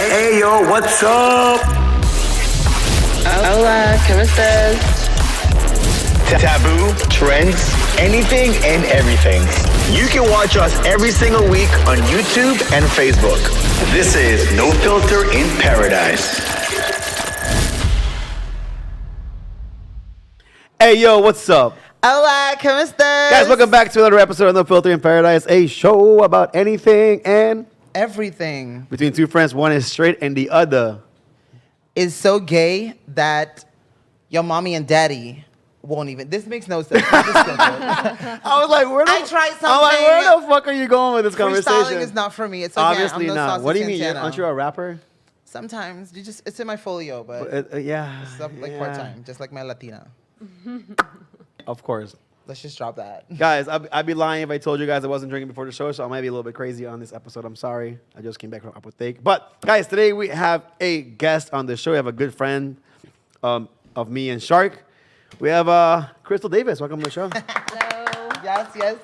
Hey yo, what's up? Hola, ¿cómo estás? Taboo, trends, anything and everything. You can watch us every single week on YouTube and Facebook. This is No Filter in Paradise. Hey, yo, what's up? Hola, ¿cómo estás? Guys, welcome back to another episode of No Filter in Paradise, a show about anything and Everything between two friends. One is straight and the other. is so gay that your mommy and daddy won't even. This makes no sense. I'm just gonna do it. I was like, where the, I tried something. I'm like, where the fuck are you going with this conversation? Freestyling is not for me. It's okay. Obviously I'm no not. Saucy What do you mean? Santana. Aren't you a rapper? Sometimes it's in my folio, but Yeah. it's like part time, just like my Latina. Of course. Let's just drop that. Guys, I'd be lying if I told you guys I wasn't drinking before the show, so I might be a little bit crazy on this episode. I'm sorry. I just came back from apotheke. But, guys, today we have a guest on the show. We have a good friend of me and Shark. We have Crystal Davis. Welcome to the show. Hello.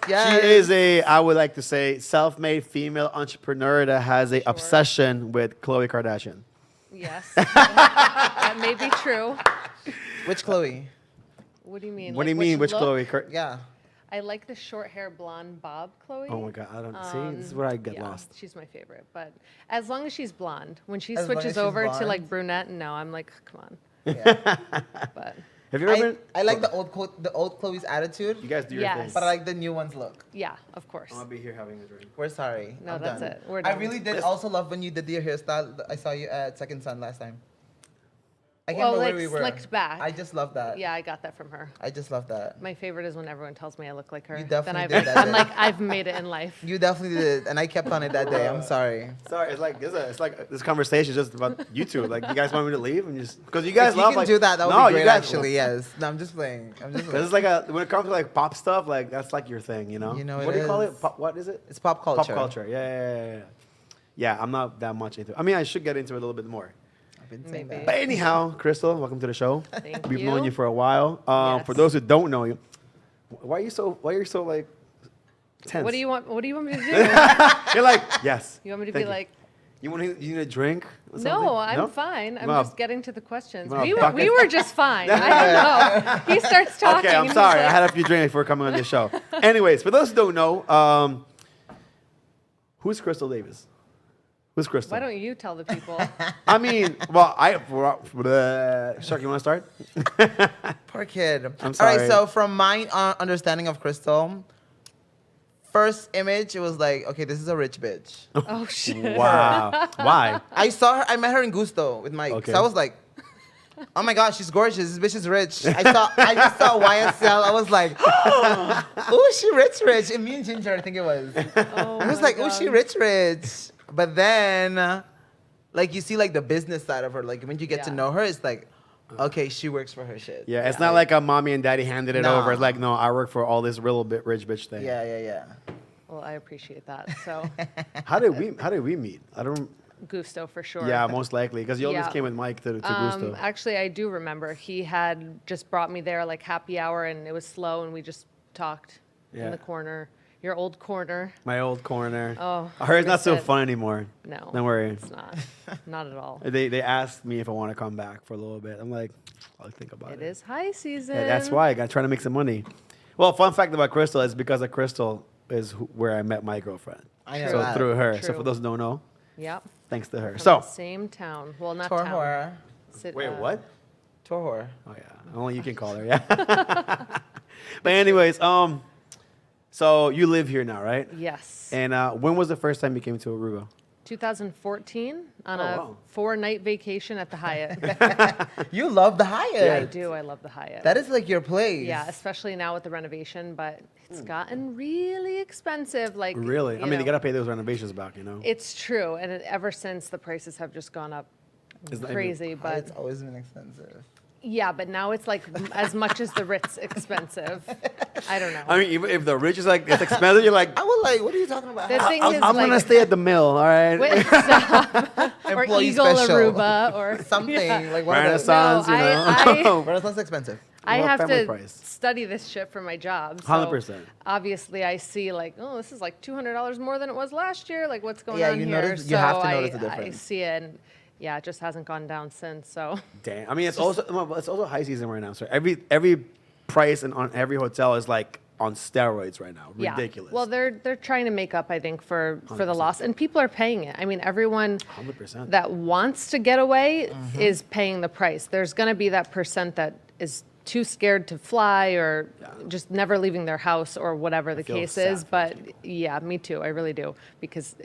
Yes. She is I would like to say, self-made female entrepreneur that has a obsession with Khloe Kardashian. Yes. That may be true. Which Khloe? What do you mean? What do you mean, which look? Khloe? Yeah. I like the short hair blonde bob Khloe. Oh my God, I don't see. This is where I get yeah, lost. She's my favorite. But as long as she's blonde. When she As long as switches she's over to blonde? like brunette, no, I'm like, come on. Yeah. But Have you ever been? I like the old Chloe's attitude, You guys do your Yes. thing. but I like the new one's look. yeah, of course. I'm gonna be here having a drink. We're sorry. No, I'm that's done. it. We're I done. really did also love when you did your hairstyle. I saw you at Second Sun last time. I can't Well, remember like where we were. slicked back. I just love that. Yeah, I got that from her. I just love that. My favorite is when everyone tells me I look like her. You definitely then did that I'm day. like, I've made it in life. You definitely did, and I kept on it that day. I'm sorry. Sorry, it's like this conversation is just about YouTube. Like, you guys want me to leave and just because you guys If you love can like do that, that would no, be great. you guys, Actually, yes. No, I'm just playing. Because it's like when it comes to like pop stuff, like that's like your thing, you know. You know what it do you call is. it? Pop, what is it? It's pop culture. Pop culture. Yeah. Yeah, I'm not that much into it. I mean, I should get into it a little bit more. I've been saying Maybe. But that. anyhow, Crystal, welcome to the show. Thank We've you. known you for a while. Yes. For those who don't know you, why are you so like tense? What do you want me to do? You're like, yes. You want me to Thank be like, You need a drink? Or no, something? I'm fine. I'm Wow. just getting to the questions. Wow, We bucket. were just fine. I don't know. He starts talking. Okay, I'm and sorry. he's I like, had a few drinks before coming on this show. Anyways, for those who don't know, who's Crystal Davis? Who's Crystal? Why don't you tell the people? I mean, well, Shark, you want to start? Poor kid. I'm All sorry. right. So from my understanding of Crystal, first image it was like, okay, this is a rich bitch. Oh shit. Wow. Why? I met her in Gusto with Mike. Okay. So I was like, oh my gosh, she's gorgeous. This bitch is rich. I just saw YSL. I was like, oh, she rich. And me and Ginger, I think it was. Oh I was my like, oh, God. she rich. But then, like, you see, like, the business side of her. Like, when you get to Yeah. know her, it's like, okay, she works for her shit. Yeah, it's not like a mommy and daddy handed it Nah. over. It's like, no, I work for all this real bit rich bitch thing. Yeah. Well, I appreciate that. So, How did we meet? I don't. Gusto for sure. Yeah, most likely because you always Yeah. came with Mike to Gusto. Actually, I do remember he had just brought me there like happy hour, and it was slow, and we just talked Yeah. in the corner, your old corner. My old corner. Oh, I heard it's not so miss it. fun anymore. No, Don't worry. it's not at all. They asked me if I want to come back for a little bit. I'm like, I'll think about it. It is high season. Yeah, that's why I got trying to make some money. Well, fun fact about Crystal is because of Crystal is where I met my girlfriend. I know So that. through her. So True. for those who don't know, Yep. thanks to her. From So the same town. Well, not town. Torhor. wait, what? Torhor. Oh yeah, only you can call her. Yeah. But anyways, so you live here now, right? Yes. And when was the first time you came to Aruba? 2014 on Oh, a wow. 4-night vacation at the Hyatt. You love the Hyatt. I do. I love the Hyatt. That is like your place. Yeah, especially now with the renovation, but it's gotten really expensive. Like Really? I you mean, you know, gotta pay those renovations back, you know. It's true, and ever since the prices have just gone up It's not even- crazy. But Hyatt's always been expensive. yeah, but now it's like as much as the Ritz expensive. I don't know. I mean, even if the rich is like it's expensive, you're like, I was like, what are you talking about? The thing I'm is, gonna like, stay at the mill, all right? Wait, stop. or Employee Eagle special. Aruba or Something Yeah. like one of those. Renaissance, No, you know. Renaissance expensive. I What have family to price? study this shit for my job. So 100%. obviously, I see like, oh, this is like $200 more than it was last year. Like, what's going Yeah, on you here? notice- you have to notice the I difference. see it, and yeah, it just hasn't gone down since. So Damn. I mean, it's also high season right now. So every price on every hotel is like on steroids right now. yeah. Ridiculous. Well, they're trying to make up, I think, for the 100%. loss, and people are paying it. I mean, everyone 100%. that wants to get away is paying the price. There's going to be that percent that is too scared to fly or just never leaving their house or whatever the feel case sad is. for But yeah, me too. I really do, because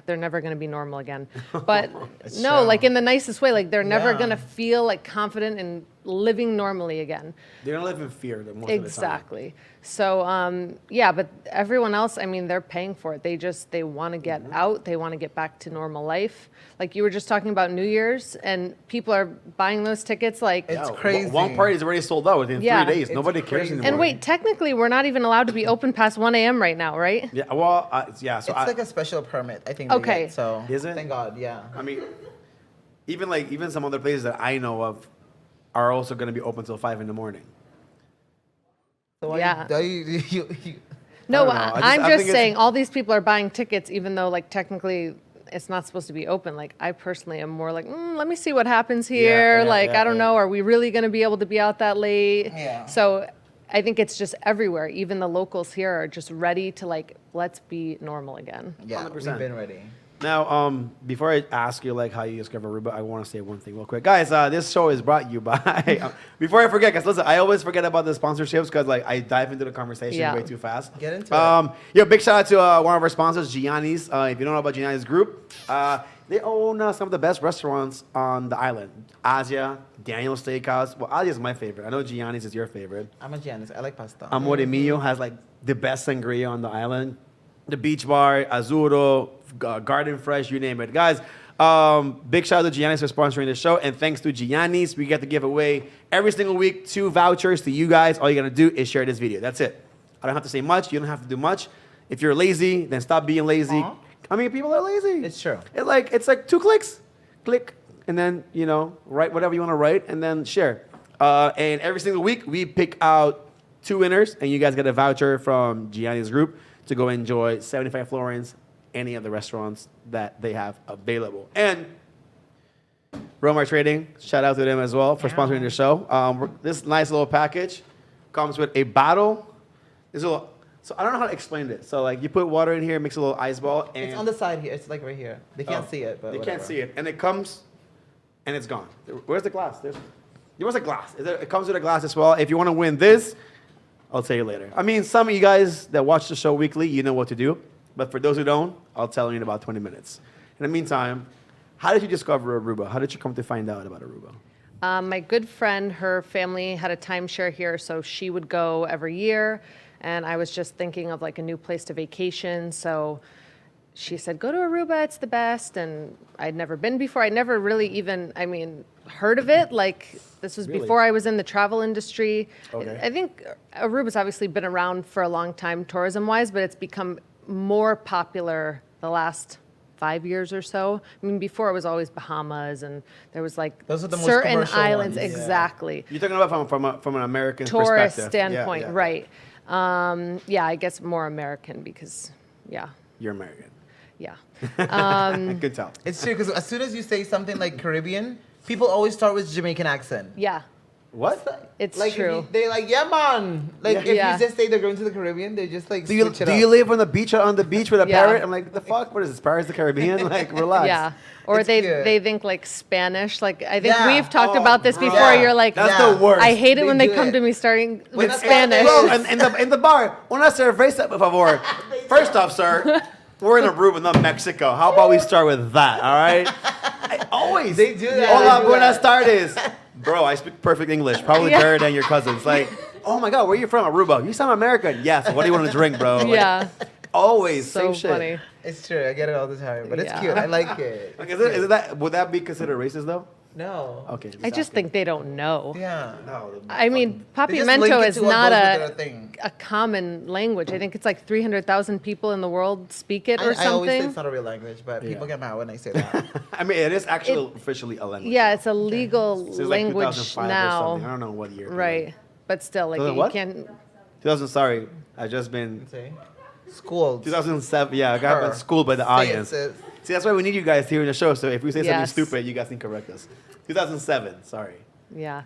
they're never going to be normal again. But no, true. like in the nicest way, like they're never Yeah. going to feel like confident in living normally again. They're gonna live in fear most of the time. Exactly. So yeah, but everyone else, I mean, they're paying for it. They want to get out. They want to get back to normal life. Like you were just talking about New Year's, and people are buying those tickets. Like, It's Yeah, crazy. One party is already sold out within Yeah. 3 days. It's Nobody cares crazy. anymore. and wait, technically, we're not even allowed to be open past 1 a.m. right now, right? Yeah. Well, yeah. So It's like a special permit, I think. Okay. They get, so Is it? Thank God. Yeah. I mean, even some other places that I know of are also going to be open till 5 in the morning. So why Yeah. you No, don't know. I I'm think just it's- saying all these people are buying tickets, even though like technically it's not supposed to be open. Like I personally am more like, let me see what happens here. Like I don't know, are we really going to be able to be out that late? Yeah. So I think it's just everywhere. Even the locals here are just ready to like, let's be normal again. Yeah, 100%. we've been ready. Now, before I ask you like how you discover Aruba, I want to say one thing real quick, guys. This show is brought to you by. Before I forget, guys, listen. I always forget about the sponsorships because like I dive into the conversation Yeah. way too fast. Get into it. Yo, big shout out to one of our sponsors, Gianni's. If you don't know about Gianni's Group, they own some of the best restaurants on the island. Asia, Daniel's Steakhouse. Well, Asia's my favorite. I know Gianni's is your favorite. I'm a Giannis. I like pasta. Amore Mio has like the best sangria on the island. The Beach Bar, Azuro, Garden Fresh, you name it. Guys, big shout out to Giannis for sponsoring the show. And thanks to Giannis, we get to give away every single week 2 vouchers to you guys. All you got to do is share this video. That's it. I don't have to say much. You don't have to do much. If you're lazy, then stop being lazy. Aw. I mean, people are lazy. It's true. It's like 2 clicks. Click, and then, write whatever you want to write, and then share. And every single week, we pick out 2 winners, and you guys get a voucher from Gianni's Group to go enjoy 75 Florins, any of the restaurants that they have available. And Romar Trading, shout out to them as well for sponsoring the show. This nice little package comes with a bottle. So I don't know how to explain this. So like you put water in here, mix a little ice ball, and It's on the side here. It's like right here. They can't see it, but they whatever. can't see it, and it comes, and it's gone. Where's the glass? Where's the glass? It comes with a glass as well. If you want to win this, I'll tell you later. I mean, some of you guys that watch the show weekly, you know what to do. But for those who don't, I'll tell you in about 20 minutes. In the meantime, how did you discover Aruba? How did you come to find out about Aruba? My good friend, her family had a timeshare here, so she would go every year. And I was just thinking of like a new place to vacation. So she said, go to Aruba, it's the best. And I'd never been before. I'd never really even, heard of it. Like this was Really? before I was in the travel industry. Okay. I think Aruba's obviously been around for a long time tourism-wise, but it's become more popular the last 5 years or so. I mean, before it was always Bahamas, and there was like Those are the most certain commercial islands. ones. Yeah. Exactly. You're talking about from an American Tourist perspective. standpoint, Yeah. right. Yeah, I guess more American because, yeah, You're American. yeah. I could tell. It's true because as soon as you say something like Caribbean, people always start with Jamaican accent. Yeah, What? it's Like if true. they're like, yeah, man. Like if Yeah. you just say they're going to the Caribbean, they just like Do you switch it up. live on the beach with a Yeah. parrot? I'm like, the fuck? What is this? Pirates of the Caribbean? Like, relax. Yeah. Or It's they cute. they think like Spanish. Like I think Yeah. we've talked Oh, about this bro. before. Yeah. You're like, That's Yeah. the worst. I hate it when They they do come it. to me starting with Buenas Spanish. tardes. Bro, in the bar, una cerveza, por favor. First off, sir, we're in Aruba, not Mexico. How about we start with that, all right? Always. They do that. Hola, They do buenas that. tardes. Bro, I speak perfect English. Probably Yeah. better than your cousins. Like, oh my God, where are you from? Aruba. You sound American. Yes. What do you want to drink, bro? Like, Yeah, Always. so same shit. funny. It's true. I get it all the time, but it's Yeah. cute. I like it. Like, would that be considered racist though? No. Okay. I just think they don't know. Yeah. No. I mean, They just link Papiamento it is to what not goes with their thing. a common language. I think it's like 300,000 people in the world speak it or I always say something. it's not a real language, but Yeah. people get mad when I say that. I mean, it is actually officially a language. Yeah, it's a legal Since like language 2005 or now. something. I don't know what year. Right. but still, like, you what? can't. 2000. Sorry, I just been. Say. Schooled. 2007. Yeah, I got schooled by the Say it, audience. sis. See, that's why we need you guys here in the show. So if we say Yes. something stupid, you guys can correct us. 2007. Sorry. Yeah.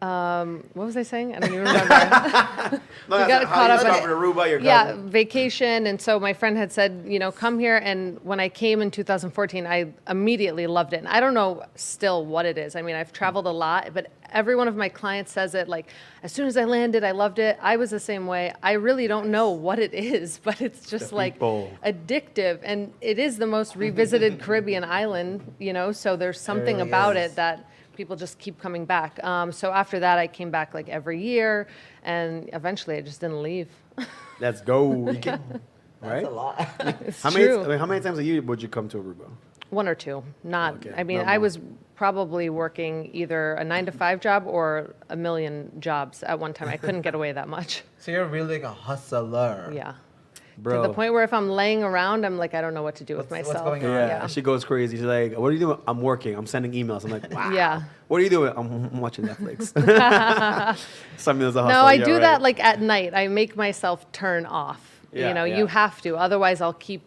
What was I saying? I don't even remember. No, We got how caught you up in discovered Aruba, your Yeah, cousin. vacation. And so my friend had said, you know, come here. And when I came in 2014, I immediately loved it. And I don't know still what it is. I mean, I've traveled a lot, but every one of my clients says it. Like, as soon as I landed, I loved it. I was the same way. I really don't know what it is, but it's just like people. addictive. And it is the most revisited Caribbean island, you know, so there's something really about is. it that people just keep coming back. So after that, I came back like every year, and eventually I just didn't leave. Let's go. Right? That's a lot. It's How true. many times a year would you come to Aruba? One or two, not. Okay, I mean, no I more. was probably working either a 9-to-5 job or a million jobs at one time. I couldn't get away that much. So you're really like a hustler. Yeah. Bro. To the point where if I'm laying around, I'm like, I don't know what to do with What's myself. going on? Yeah, she goes crazy. She's like, "What are you doing?" I'm working. I'm sending emails. I'm like, "Wow." Yeah. What are you doing? I'm watching Netflix. Some meals a hustle. No, I yeah, do right. that like at night. I make myself turn off. Yeah, You know, yeah. you have to. Otherwise, I'll keep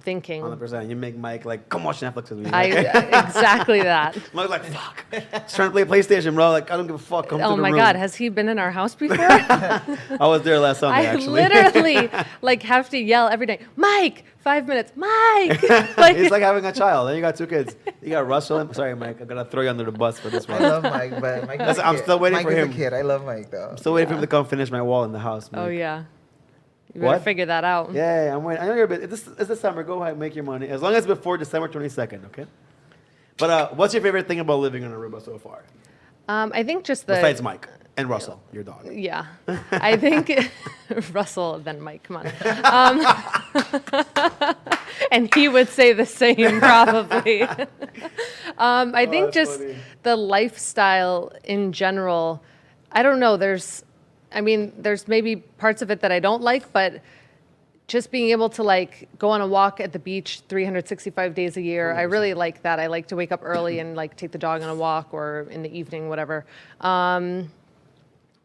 thinking. 100%. You make Mike like, "Come watch Netflix with me." Exactly that. Mike's like, "Fuck." He's trying to play PlayStation, bro. Like, I don't give a fuck. Come to Oh the my room. God, has he been in our house before? I was there last Sunday, I actually. literally like have to yell every day, Mike, 5 minutes, Mike. Like, It's like having a child. Then you got two kids. You got Russell. Sorry, Mike. I'm gonna throw you under the bus for this I one. love Mike, but Mike is a I'm kid. still waiting Mike for is him. a kid. I love Mike though. Still waiting for him to come finish my wall in the house. Mike. oh yeah. You better What? figure that out. Yeah, I'm waiting. I know you're a bit. It's the summer. Go ahead, make your money. As long as it's before December 22nd, okay? But what's your favorite thing about living in Aruba so far? I think just the Besides Mike and Russell, your dog. Yeah, I think Russell, then Mike. Come on, and he would say the same probably. I think that's just funny. the lifestyle in general. I don't know. There's maybe parts of it that I don't like, but just being able to like go on a walk at the beach 365 days a year, I really like that. I like to wake up early and like take the dog on a walk or in the evening, whatever.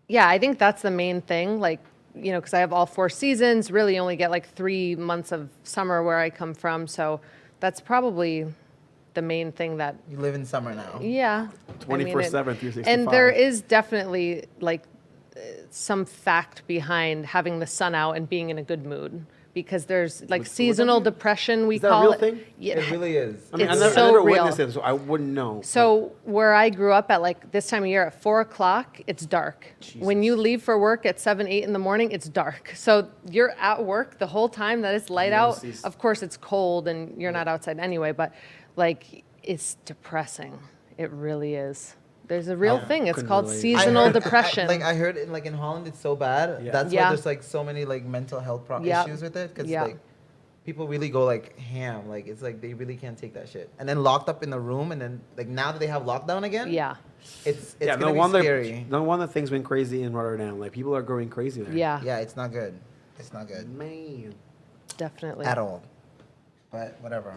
Yeah, I think that's the main thing. Like, you know, because I have all 4 seasons, really only get like 3 months of summer where I come from. So that's probably the main thing that, You live in summer now. yeah. 24/7, 365. And there is definitely like some fact behind having the sun out and being in a good mood. Because there's like seasonal depression, we Is that a call real it. thing? Yeah. It really is. I mean, It's I so never real. witnessed it, so I wouldn't know. So where I grew up at like this time of year at 4 o'clock, it's dark. When you leave for work at 7, 8 in the morning, it's dark. So you're at work the whole time that it's light never out. see- Of course, it's cold and you're not outside anyway, but like it's depressing. It really is. There's a real thing. It's couldn't called relate. seasonal depression. I heard it like in Holland, it's so bad. Yeah. That's Yeah. why there's like so many like mental health Yep. issues with it. Because Yep. like people really go like ham. Like it's like they really can't take that shit. And then locked up in the room, and then like now that they have lockdown again, Yeah. it's Yeah, gonna no be wonder. scary. No wonder things went crazy in Rotterdam. Like people are going crazy there. Yeah. Yeah, it's not good. It's not good Man. Definitely. at all. But whatever.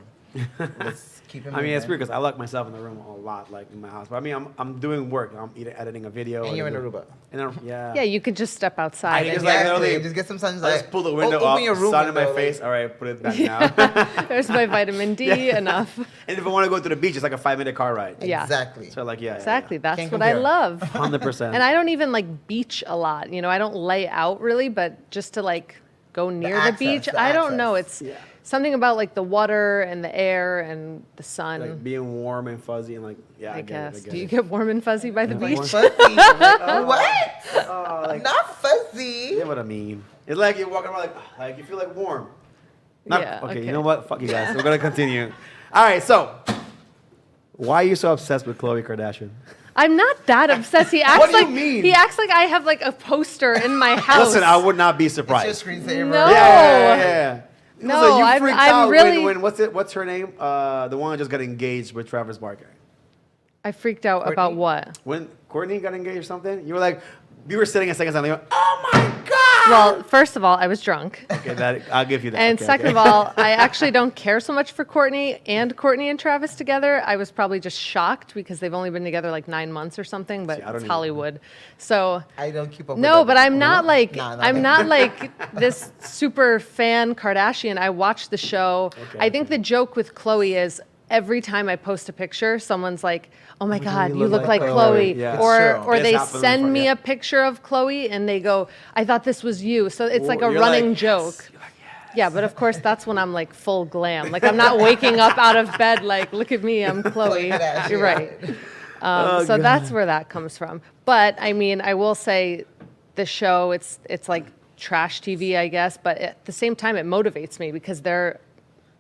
Let's keep it I mean, it's moving. weird because I lock myself in the room a lot, like in my house. But I mean, I'm doing work. I'm either editing a video. And or you're in doing- Aruba. And yeah. Yeah, you could just step outside. I and just like Exactly. literally- Just get some I sunlight. just pull the window open up, your room sun in my window, face. like- All right, put it back now. There's my vitamin D, enough. And if I want to go to the beach, it's like a 5-minute car ride. Yeah. Exactly. So like, yeah. Exactly. That's Can't what I compare. love. 100%. And I don't even like beach a lot. You know, I don't lay out really, but just to like go near the, access, beach, the I don't know. access. It's Yeah. something about like the water and the air and the sun. like being warm and fuzzy and like, yeah, I, I get guess. it. I get Do you it. get warm and fuzzy by the Like beach? fuzzy. I'm like, what? Oh, like, Not fuzzy. you know what I mean? It's like you're walking around like you feel like warm. Not, Yeah, okay, okay. you know what? Fuck you guys. We're gonna continue. All right, so why are you so obsessed with Khloe Kardashian? I'm not that obsessed. He acts What do you like mean? he acts like I have like a poster in my house. Listen, I would not be It's surprised. your screensaver. No. Yeah. No, So you I'm- freaked I'm out really- when what's her name? The one that just got engaged with Travis Barker. I freaked out about Courtney? what? When Courtney got engaged or something, you were like, you were sitting a second and you went, oh my god! Well, first of all, I was drunk. Okay, I'll give you that. And Okay, second okay. of all, I actually don't care so much for Courtney and Travis together. I was probably just shocked because they've only been together like 9 months or something, but See, I don't it's even- Hollywood. So I don't keep up. no, with but that. I'm not like Nah, I'm not like this super fan Kardashian. I watch the show. Okay, I think the joke with Khloe is every time I post a picture, someone's like, "Oh my God, you look like Khloe," Yeah. or It's they happened send before, me yeah. a picture of Khloe and they go, "I thought this was you." So it's like a You're running like, joke. yes. You're like, yes. Yeah, but of course that's when I'm like full glam. Like I'm not waking up out of bed like, "Look at me, I'm Khloe." Kardashian. You're right. So that's where that comes from. But I mean, I will say, the show it's like trash TV, I guess. But at the same time, it motivates me because they're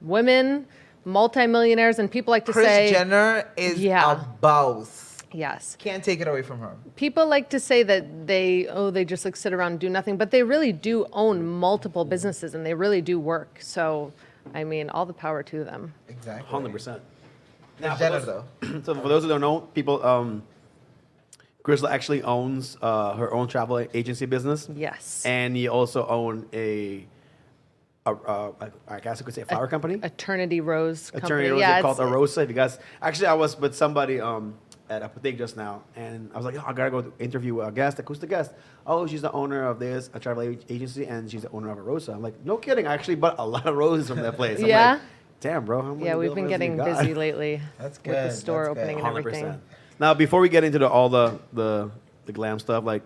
women, multimillionaires, and people like to Kris say, Jenner is Yeah. a boss. yes. Can't take it away from her. People like to say that they just like sit around and do nothing, but they really do own multiple businesses and they really do work. So, I mean, all the power to them. Exactly. 100%. Kris Jenner though. So for those who don't know, people, Grisla actually owns her own travel agency business. Yes. And you also own I guess you could say a flower company. Eternity Rose Company. Attorney Rose, Yeah, called it's- Arosa. If you guys, actually, I was with somebody at Apotheke just now, and I was like, oh, I gotta go interview a guest. Like, who's the guest? Oh, she's the owner of this a travel agency, and she's the owner of Arosa. I'm like, no kidding. I actually bought a lot of roses from that place. I'm Yeah? like, damn, bro. How many Yeah, we've been roses you getting got?" busy lately That's with good, the store that's good. opening and everything. 100%. Now, before we get into all the glam stuff, like,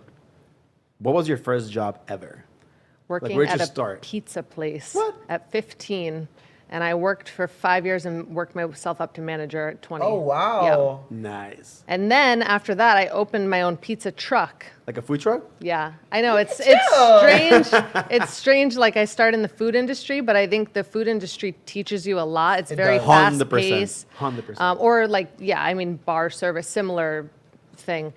what was your first job ever? Working where'd at you a start? pizza place What? at 15, and I worked for 5 years and worked myself up to manager at 20. Oh wow. Nice. And then after that, I opened my own pizza truck. Like a food truck? Yeah, I know it's strange. It's strange. Like I started in the food industry, but I think the food industry teaches you a lot. It's It very does. fast 100%. paced. 100%. Or like, yeah, I mean, bar service, similar thing.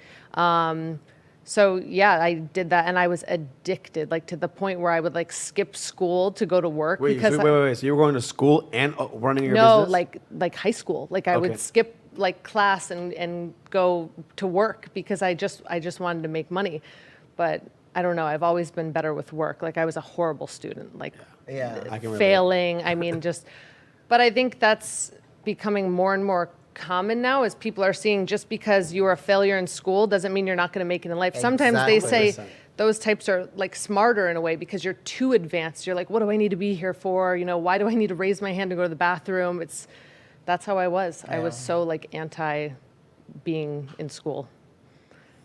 So yeah, I did that, and I was addicted, like to the point where I would like skip school to go to work Wait, because wait. So you were going to school and running your no, business? like high school. Like I Okay. would skip like class and go to work because I just wanted to make money. But I don't know. I've always been better with work. Like I was a horrible student. Like Yeah. I can relate. failing. I mean, just. But I think that's becoming more and more common now as people are seeing just because you are a failure in school doesn't mean you're not going to make it in life. Sometimes they say 100%. those types are like smarter in a way because you're too advanced. You're like, what do I need to be here for? You know, why do I need to raise my hand to go to the bathroom? That's how I was. I was so like anti being in school.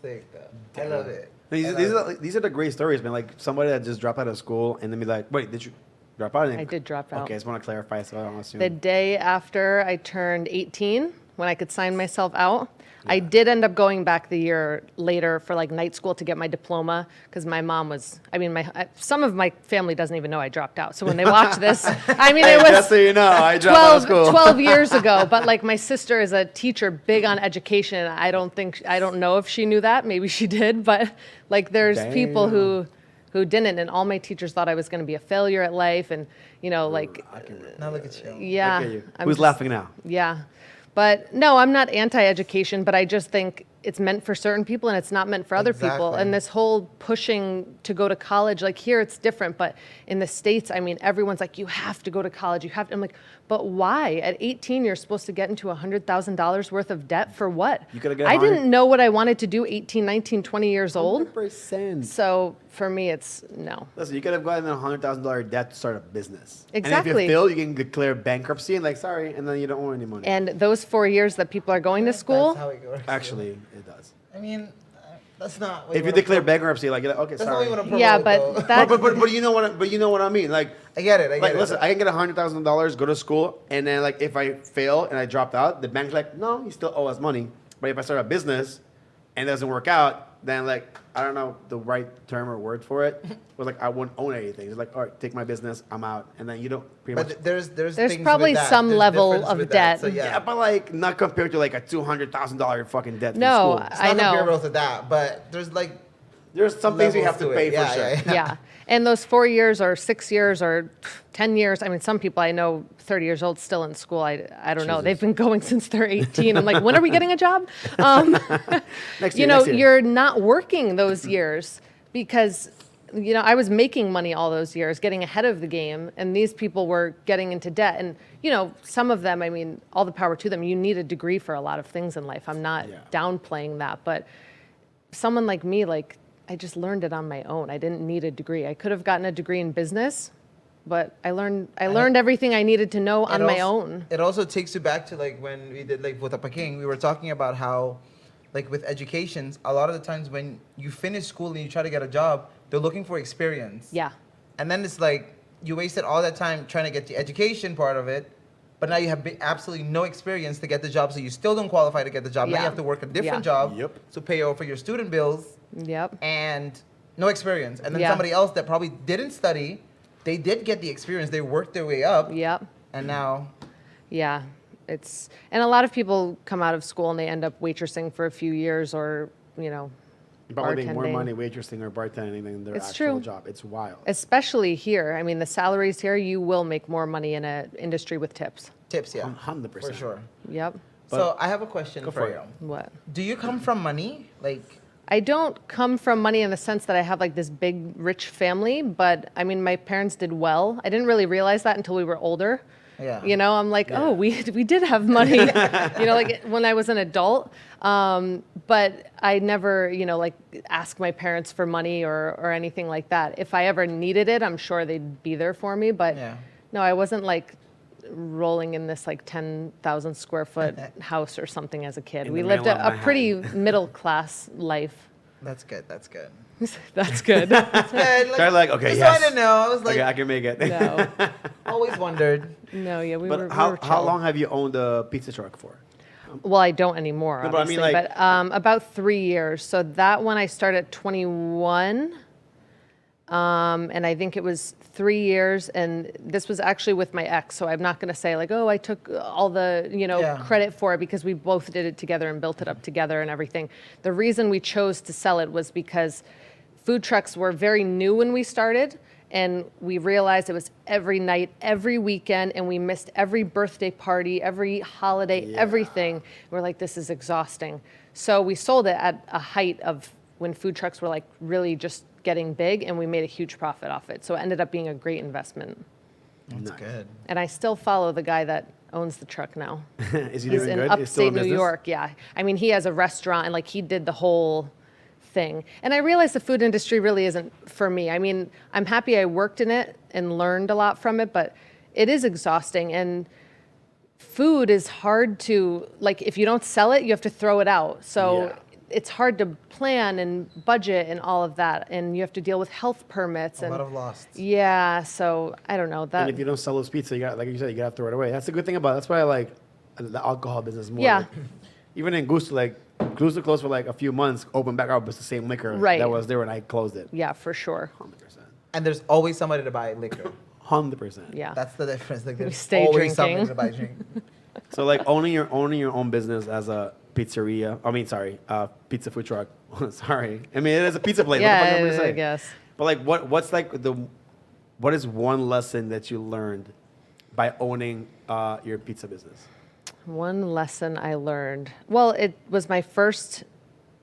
Sick, though. I love it. These are the great stories, man. Like somebody that just dropped out of school and then be like, wait, did you drop out? And I did drop out. Okay, I just want to clarify so I don't assume. The day after I turned 18, when I could sign myself out, I did end up going back the year later for like night school to get my diploma because my mom was, I mean, some of my family doesn't even know I dropped out. So when they watch this, I mean, it was Just so you know, I dropped out of school. 12 years ago. But like my sister is a teacher big on education. I don't know if she knew that. Maybe she did. But like there's people who didn't. And all my teachers thought I was going to be a failure at life. And, you know, like, Now look at you. yeah. Look at you. I'm Who's just- laughing now? Yeah. But no, I'm not anti-education, but I just think it's meant for certain people and it's not meant for other people. Exactly. And this whole pushing to go to college, like here it's different, but in the States, I mean, everyone's like, you have to go to college. You have to. I'm like, but why? At 18, you're supposed to get into $100,000 worth of debt for what? You coulda got I 100 didn't know what I wanted to do 18, 19, 20 years old. 100%. So for me, it's no. Listen, you could have gotten a $100,000 debt to start a business. And Exactly. if you fail, you can declare bankruptcy and like, sorry, and then you don't owe any money. And those 4 years that people are going to school, That's how it works. Actually, it does. I mean, that's not. what If you wanna declare pro- bankruptcy, like, you're like, okay, That's not what sorry. you want to promote. yeah, though. but that But you know what I mean. Like, I get it. I get like it. listen, I can get $100,000, go to school, and then like if I fail and I dropped out, the bank's like, no, you still owe us money. But if I start a business and it doesn't work out, then like I don't know the right term or word for it. Was like I wouldn't own anything. It's like, all right, take my business, I'm out, and then you don't pretty much. But there's things probably with that. some There's level difference of with debt. That. So yeah. yeah, But like not compared to like a $200,000 fucking debt. from No, school. it's I not know. comparable to that. But there's like There's some things you have levels to pay it. for Yeah, sure. yeah, yeah. yeah. And those 4 years or 6 years or 10 years, I mean, some people I know 30 years old still in school. I don't know. Jesus. They've been going since they're 18. I'm like, when are we getting a job? Next year, You know, next year. you're not working those years because I was making money all those years, getting ahead of the game, and these people were getting into debt. And, some of them, I mean, all the power to them. You need a degree for a lot of things in life. I'm not downplaying that, but someone like me, I just learned it on my own. I didn't need a degree. I could have gotten a degree in business, but I learned everything I needed to know on my own. It also takes you back to when we did with Peking, we were talking about how with educations, a lot of the times when you finish school and you try to get a job, they're looking for experience. Yeah. And then it's you wasted all that time trying to get the education part of it, but now you have absolutely no experience to get the job, so you still don't qualify to get the job. Now you have to work a different job to pay for your student bills. Yep. And no experience. And then somebody else that probably didn't study, they did get the experience. They worked their way up. Yep. And now. Yeah. And a lot of people come out of school and they end up waitressing for a few years or, Probably bartending. make more money waitressing or bartending than their actual job. It's wild. Especially here. I mean, the salaries here, you will make more money in an industry with tips. Tips, yeah. 100%. For sure. Yep. So I have a question for you. What? Do you come from money? I don't come from money in the sense that I have this big, rich family, but I mean, my parents did well. I didn't really realize that until we were older. Yeah. I'm oh, we did have money, when I was an adult. But I never, ask my parents for money or anything like that. If I ever needed it, I'm sure they'd be there for me. But no, I wasn't rolling in this 10,000 square foot house or something as a kid. We lived a pretty middle class life. That's good. That's good. That's good. That's good. They're okay, just yes. I didn't know. I was Okay, I can make it. No. Always wondered. No, yeah, we But were how chill. long have you owned a pizza truck for? Well, I don't anymore, No, but I mean, obviously. But about 3 years. So that one I started at 21. And I think it was 3 years. And this was actually with my ex. So I'm not going to say I took all the, credit for it, because we both did it together and built it up together and everything. The reason we chose to sell it was because food trucks were very new when we started. And we realized it was every night, every weekend, and we missed every birthday party, every holiday, everything. We're this is exhausting. So we sold it at a height of when food trucks were really just getting big, and we made a huge profit off it. So it ended up being a great investment. That's good. And I still follow the guy that owns the truck now. Is he He's doing in good? He's still in upstate New business? York, yeah. I mean, he has a restaurant, and he did the whole thing. And I realized the food industry really isn't for me. I mean, I'm happy I worked in it and learned a lot from it, but it is exhausting. And food is hard to, if you don't sell it, you have to throw it out. So it's hard to plan and budget and all of that. And you have to deal with health permits. A lot of lost. Yeah, so I don't know. And if you don't sell those pizza, you got, like you said, you got to throw it away. That's the good thing about it. That's why I like the alcohol business more. Yeah. Even in Gusto, Gusto closed for a few months, opened back up, but it's the same liquor that was there when I closed it. Yeah, for sure. 100%. And there's always somebody to buy liquor. 100%. Yeah. That's the difference. There's stay always drinking. somebody to buy drink. So owning your own business as a pizzeria. I mean, sorry, pizza food truck. Sorry. I mean, it is a pizza place. Yeah, what the fuck am I gonna I say? guess. But what is one lesson that you learned by owning your pizza business? One lesson I learned. Well, it was my first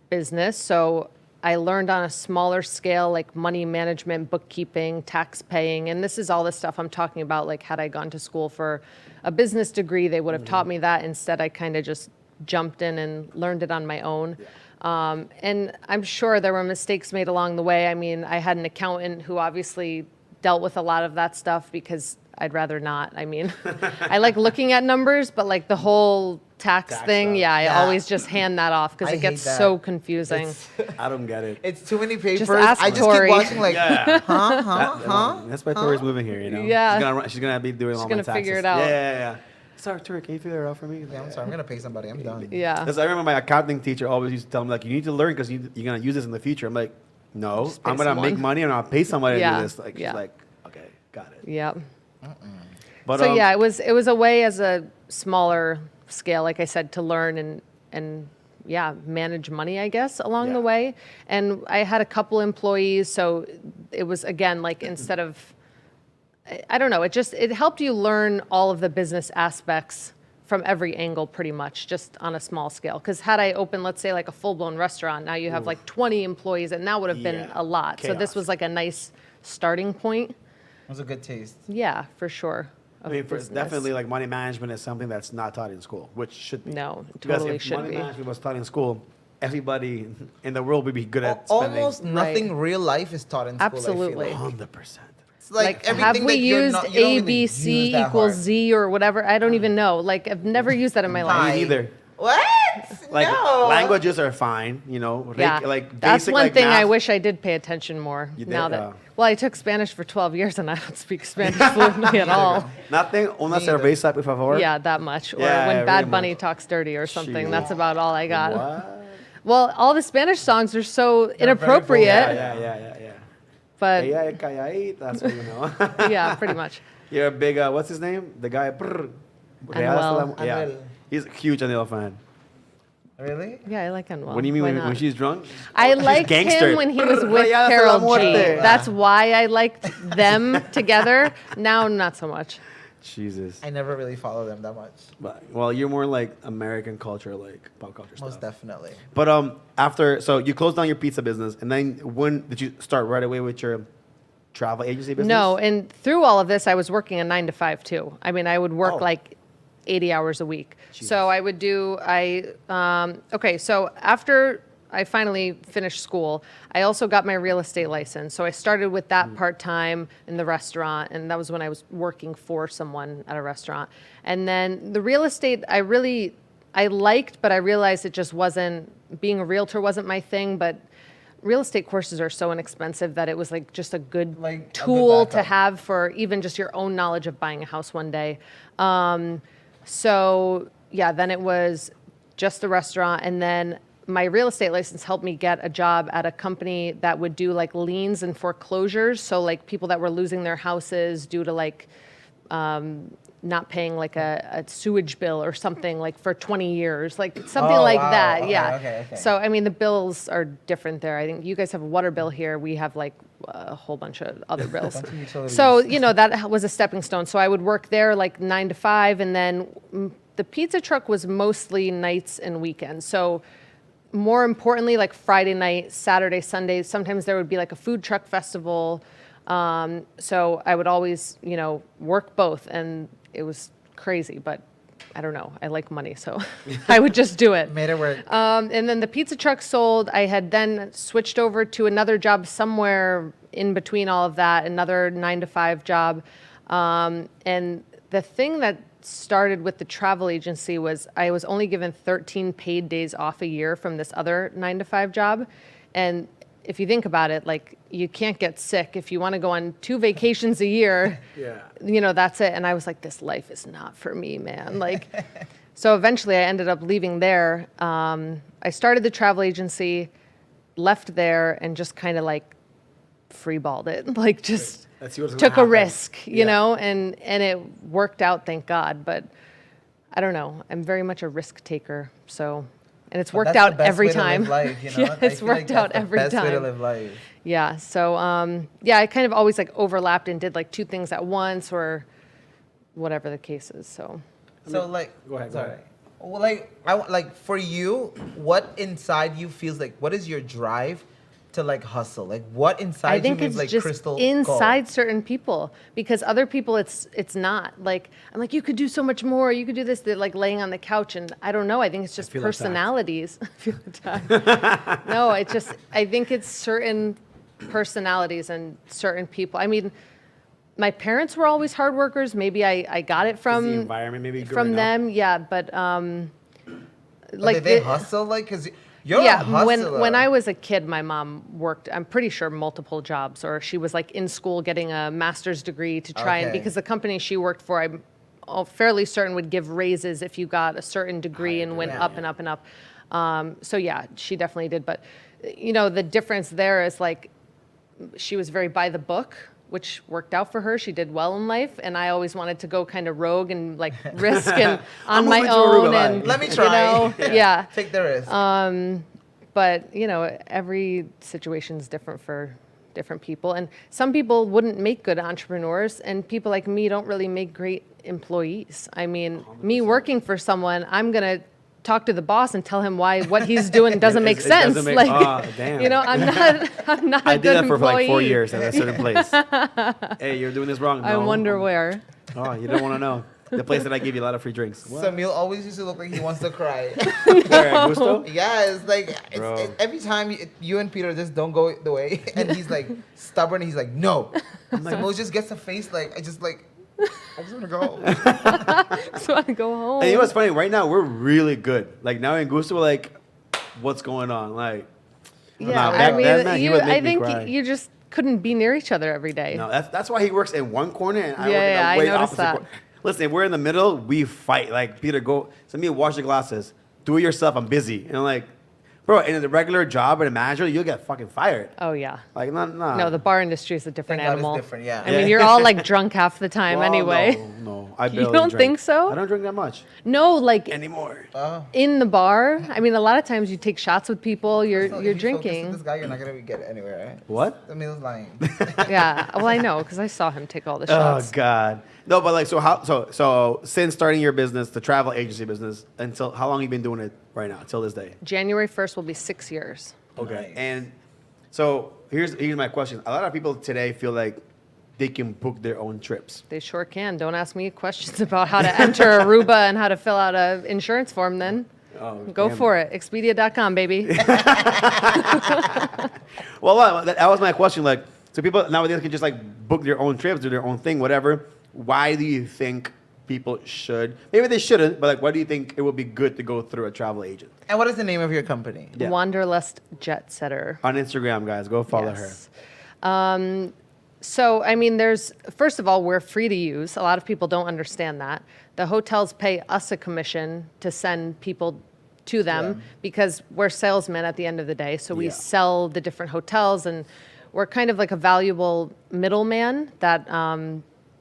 business, so I learned on a smaller scale, money management, bookkeeping, tax paying, and this is all the stuff I'm talking about. Had I gone to school for a business degree, they would have taught me that. Instead, I kind of just jumped in and learned it on my own. And I'm sure there were mistakes made along the way. I mean, I had an accountant who obviously dealt with a lot of that stuff because I'd rather not. I mean, I like looking at numbers, but the whole tax thing, stuff. I always just hand that off because I it gets hate that. so confusing. I don't get it. It's too many papers. ask I just Tori. keep watching Yeah. huh? That's why Tori's moving here, Yeah. She's gonna be doing all my gonna taxes. figure it out. Yeah. Sorry, Tori, can you figure it out for me? Yeah, I'm sorry. I'm going to pay somebody. I'm done. Yeah. Because I remember my accounting teacher always used to tell me, you need to learn because you're going to use this in the future. I'm like, no, Just pay I'm going to someone. make money and I'll pay somebody to Yeah. do this. She's Yeah. like, okay, got it. Yep. But, So yeah, it was a way as a smaller scale, like I said, to learn and manage money, I guess, along the Yeah. way. And I had a couple employees, so it was again instead of, I don't know, it helped you learn all of the business aspects from every angle pretty much, just on a small scale. Because had I opened, let's say, like a full-blown restaurant, now you have like 20 employees, and that would have been a lot. So this was like a nice starting point. It was a good taste. Yeah, for sure. I mean, it's definitely like money management is something that's not taught in school, which should be. No, Because totally if should money be. management was taught in school, everybody in the world would be good at spending. Almost nothing real life is taught in school. Absolutely. I feel like. 100%. It's like everything have we that you're used not, you don't A, even B, use C that equals hard. Z or whatever? I don't even know. Like, I've never used that in my life. Me neither. What? Like No. languages are fine, you know. Yeah, Like that's basic, one like, thing I math. wish I did pay attention more. You Now did? that, well, I took Spanish for 12 years and I don't speak Spanish fluently at all. Nothing. Una Neither. cerveza, por favor. Yeah, that much. Or Yeah, when very Bad Bunny much. talks dirty or something. Shoot. That's about all I got. What? Well, all the Spanish songs are so very inappropriate. Yeah. But Ella es calladita, that's what you know. yeah, pretty much. You're a big, what's his name? The guy. Real Anuel. hasta la- Yeah. Anuel. He's a huge Anuel fan. Really? Yeah, I like Anuel. What do you mean Why when not? she's drunk? I She's liked gangster. him when he was with Rayada de la Carol G. Muerte. That's why I liked them together. Now, not so much. Jesus. I never really follow them that much. But, well, you're more like American culture, like pop culture Most stuff. definitely. But after, so you closed down your pizza business, and then when did you start right away with your travel agency business? No, and through all of this, I was working a 9 to 5 too. I mean, I would work Oh. like 80 hours a week. Jesus. So I would do, okay, so after I finally finished school, I also got my real estate license. So I started with that part-time in the restaurant, and that was when I was working for someone at a restaurant. And then the real estate, I liked, but I realized it just wasn't, being a realtor wasn't my thing, but real estate courses are so inexpensive that it was like just a good Like, a good tool to backup. have for even just your own knowledge of buying a house one day. So yeah, then it was just the restaurant, and then my real estate license helped me get a job at a company that would do like liens and foreclosures. So like people that were losing their houses due to like not paying like a sewage bill or something like for 20 years, like something Oh, like wow. that. Okay, Yeah. okay. So, I mean, the bills are different there. I think you guys have a water bill here. We have like a whole bunch of other bills. Bunch of utilities. So, you know, that was a stepping stone. So I would work there like 9 to 5, and then the pizza truck was mostly nights and weekends. So more importantly, like Friday night, Saturday, Sunday, sometimes there would be like a food truck festival. So I would always, you know, work both, and it was crazy, but I don't know. I like money, so I would just do it. Made it work. And then the pizza truck sold. I had then switched over to another job somewhere in between all of that, another 9 to 5 job. And the thing that started with the travel agency was I was only given 13 paid days off a year from this other 9 to 5 job. And if you think about it, like you can't get sick. If you want to go on 2 vacations a year, Yeah. you know, that's it. And I was like, this life is not for me, man. Like, so eventually I ended up leaving there. I started the travel agency, left there, and just kind of like freeballed it. Like just Let's see what's gonna took a happen. risk, you Yeah. know, and it worked out, thank God. But I don't know. I'm very much a risk taker. So, and it's But worked that's the out best every way to live time. life, you know? Yeah, I it's feel like worked out that's the every best way to time. live life. Yeah. So, yeah, I kind of always like overlapped and did like 2 things at once or whatever the case is. So, So like, Go ahead, go sorry. ahead. Well, like for you, what inside you feels like? What is your drive to like hustle? Like what inside I think you makes it's like just crystal inside gold? certain people, because other people it's not. Like I'm like, you could do so much more. You could do this. They're like laying on the couch, and I don't know. I think it's just feel attacked. personalities. I feel attacked. No, it's just I think it's certain personalities and certain people. I mean, my parents were always hard workers. Maybe I got it from the environment maybe from growing up? them. Yeah, but But like did they the- hustle? Like, cause you're a yeah, hustler. when I was a kid, my mom worked, I'm pretty sure, multiple jobs, or she was like in school getting a master's degree to try and, Okay. because the company she worked for, I'm fairly certain would give raises if you got a certain degree and went up and up and up. So yeah, she definitely did. But, you know, the difference there is like, she was very by the book, which worked out for her. She did well in life, and I always wanted to go kind of rogue and like risk and on my moving to own. Aruba, And Let me you try. know, yeah. Take the risk. But you know, every situation is different for different people. And some people wouldn't make good entrepreneurs, and people like me don't really make great employees. I mean, 100%. Me working for someone, I'm going to talk to the boss and tell him why what he's doing doesn't make sense. Doesn't make, damn. You know, I'm not I a did good that for employee. like 4 years at a certain place. Hey, you're doing this wrong. I wonder where. Oh, you don't want to know. The place that I give you a lot of free drinks. Samuel always used to look like he wants to cry. Where, at Gusto? Yeah, it's like every time you and Peter just don't go the way, and he's like stubborn. He's like, no. Samuel just gets a face like I just want to go home. I just want to go home. And you know what's funny? Right now we're really good. Like now in Gusto, we're like, what's going on? Like, yeah, back I mean, then, man, he would make me cry. I think you just couldn't be near each other every day. No, that's why he works in one corner and I work Yeah, in the way I noticed opposite that. corner. Listen, if we're in the middle, we fight. Like, Peter, go, send me wash the glasses. Do it yourself. I'm busy. And I'm like, bro, in a regular job and a manager, you'll get fucking fired. Oh, yeah. Like, no. No, the bar industry is a different Thank God animal. it's different, yeah. I mean, you're all like drunk half the time Well, anyway. No, I barely You don't drink. think so? I don't drink that much No, like anymore. in the bar. I mean, a lot of times you take shots with people. You're So if you focus on drinking. this guy, you're not gonna get anywhere, right? What? Samuel's lying. Yeah. Well, I know because I saw him take all the Oh shots. God. No, but like, so since starting your business, the travel agency business, until how long you been doing it right now, till this day? January 1st will be 6 years. Okay. Nice. And so here's my question. A lot of people today feel like they can book their own trips. They sure can. Don't ask me questions about how to enter Aruba and how to fill out an insurance form then. Oh, Go damn. for it. Expedia.com, baby. Well, that was my question. Like, so people nowadays can just like book their own trips, do their own thing, whatever. Why do you think people should? Maybe they shouldn't, but like, why do you think it would be good to go through a travel agent? And what is the name of your company? Yeah. Wanderlust Jet Setter. On Instagram, guys, go follow Yes. So, I mean, first of all, we're free to use. A lot of people don't understand that. The hotels pay us a commission to send people to them because we're salesmen at the end of the day. So we sell the different hotels, and we're kind of like a valuable middleman that,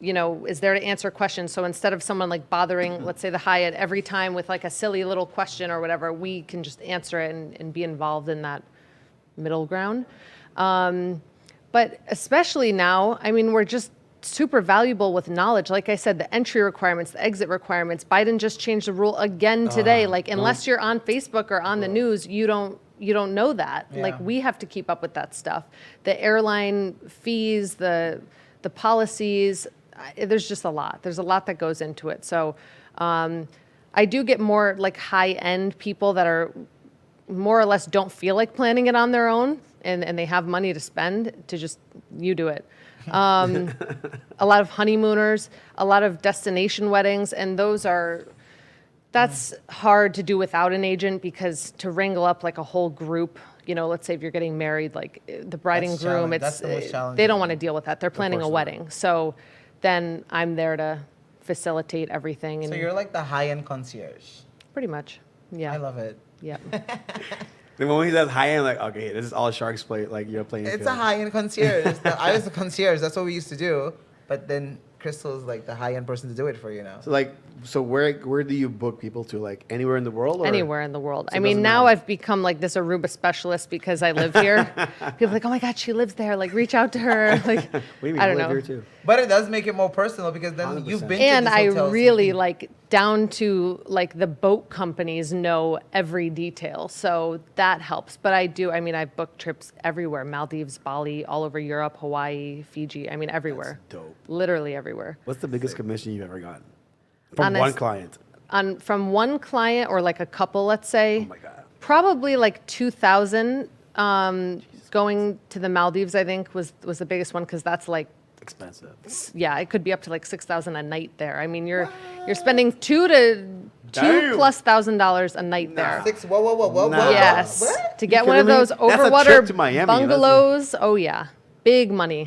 is there to answer questions. So instead of someone like bothering, let's say the Hyatt every time with like a silly little question or whatever, we can just answer it and be involved in that middle ground. But especially now, I mean, we're just super valuable with knowledge. Like I said, the entry requirements, the exit requirements. Biden just changed the rule again today. Like unless you're on Facebook or on the news, you don't know that. Yeah. Like we have to keep up with that stuff. The airline fees, the policies. There's just a lot. There's a lot that goes into it. So I do get more like high-end people that are more or less don't feel like planning it on their own, and they have money to spend to just, you do it. A lot of honeymooners, a lot of destination weddings, and that's hard to do without an agent because to wrangle up like a whole group, let's say if you're getting married, like the bride and groom, That's the most challenging. they don't want to deal with that. They're planning a course not. wedding. So then I'm there to facilitate everything. And So you're like the high-end concierge. pretty much. Yeah. I love it. Yeah. The moment he says high end, like, okay, this is all Sharks play. Like you're playing. It's a high-end concierge. I was the concierge. That's what we used to do. But then Crystal is like the high-end person to do it for you now. So where do you book people to? Like anywhere in the world? Or? Anywhere in the world. So I it mean, doesn't now matter. I've become like this Aruba specialist because I live here. People are like, oh my God, she lives there. Like, reach out to her. Like, What do you mean? I don't live know. here too. But it does make it more personal because then you've 100%. been And to I these hotels. really like down to like the boat companies know every detail. So that helps. But I've booked trips everywhere. Maldives, Bali, all over Europe, Hawaii, Fiji. I mean, everywhere. That's dope. Literally everywhere. What's the biggest commission you've ever gotten from Honest- one client? From one client or like a couple, let's say. Oh my God. Probably like 2,000. Going to the Maldives, I think, was the biggest one because that's like, Expensive. yeah, it could be up to like 6,000 a night there. I mean, you're spending $2,000 Damn. plus $1,000 a night there. Whoa. Nah. Yes, What? to get You one of kidding me? those That's a overwater trip to Miami. That's bungalows. Oh yeah, big money.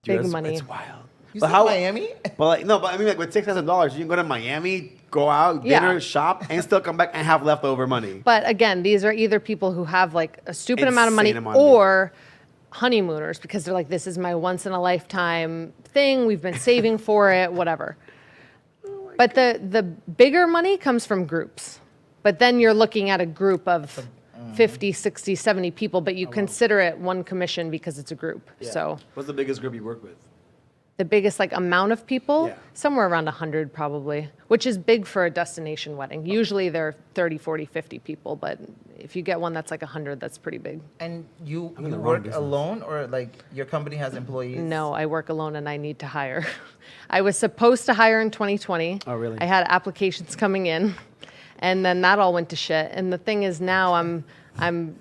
Dude, Big that's- money. It's wild. You But said how? Miami? But I mean, like with $6,000, you can go to Miami, go out, Yeah. dinner, shop, and still come back and have leftover money. But again, these are either people who have like a stupid amount of money Insane amount of or honeymooners because they're like, this is my once in a lifetime thing. We've been saving for it, whatever. But the bigger money comes from groups. But then you're looking at a group of 50, 60, 70 people, but you consider it one commission because it's a group. Yeah. So What's the biggest group you work with? the biggest like amount of people, Yeah. somewhere around 100 probably, which is big for a destination wedding. Usually they're 30, 40, 50 people, but if you get one that's like 100, that's pretty big. And you in the wrong work business. alone, or like your company has employees? No, I work alone and I need to hire. I was supposed to hire in 2020. Oh, really? I had applications coming in, and then that all went to shit. And the thing is now I'm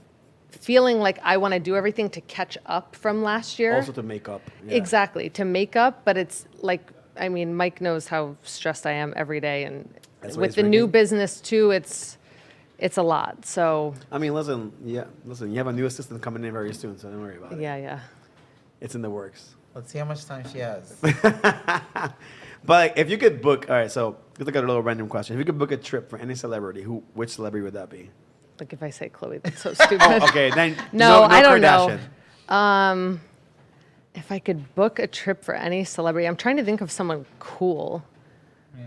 feeling like I want to do everything to catch up from last year. Also to make up. Yeah. Exactly, to make up, but it's like, I mean, Mike knows how stressed I am every day, and That's why with he's the new drinking? business too, it's a lot. So I mean, listen, you have a new assistant coming in very soon, so don't worry about it. yeah. It's in the works. Let's see how much time she has. But if you could book, all right, so let's look at a little random question. If you could book a trip for any celebrity, which celebrity would that be? Like if I say Khloe, that's so stupid. Oh, okay, then No, I don't Kardashian. know. If I could book a trip for any celebrity, I'm trying to think of someone cool, Yeah.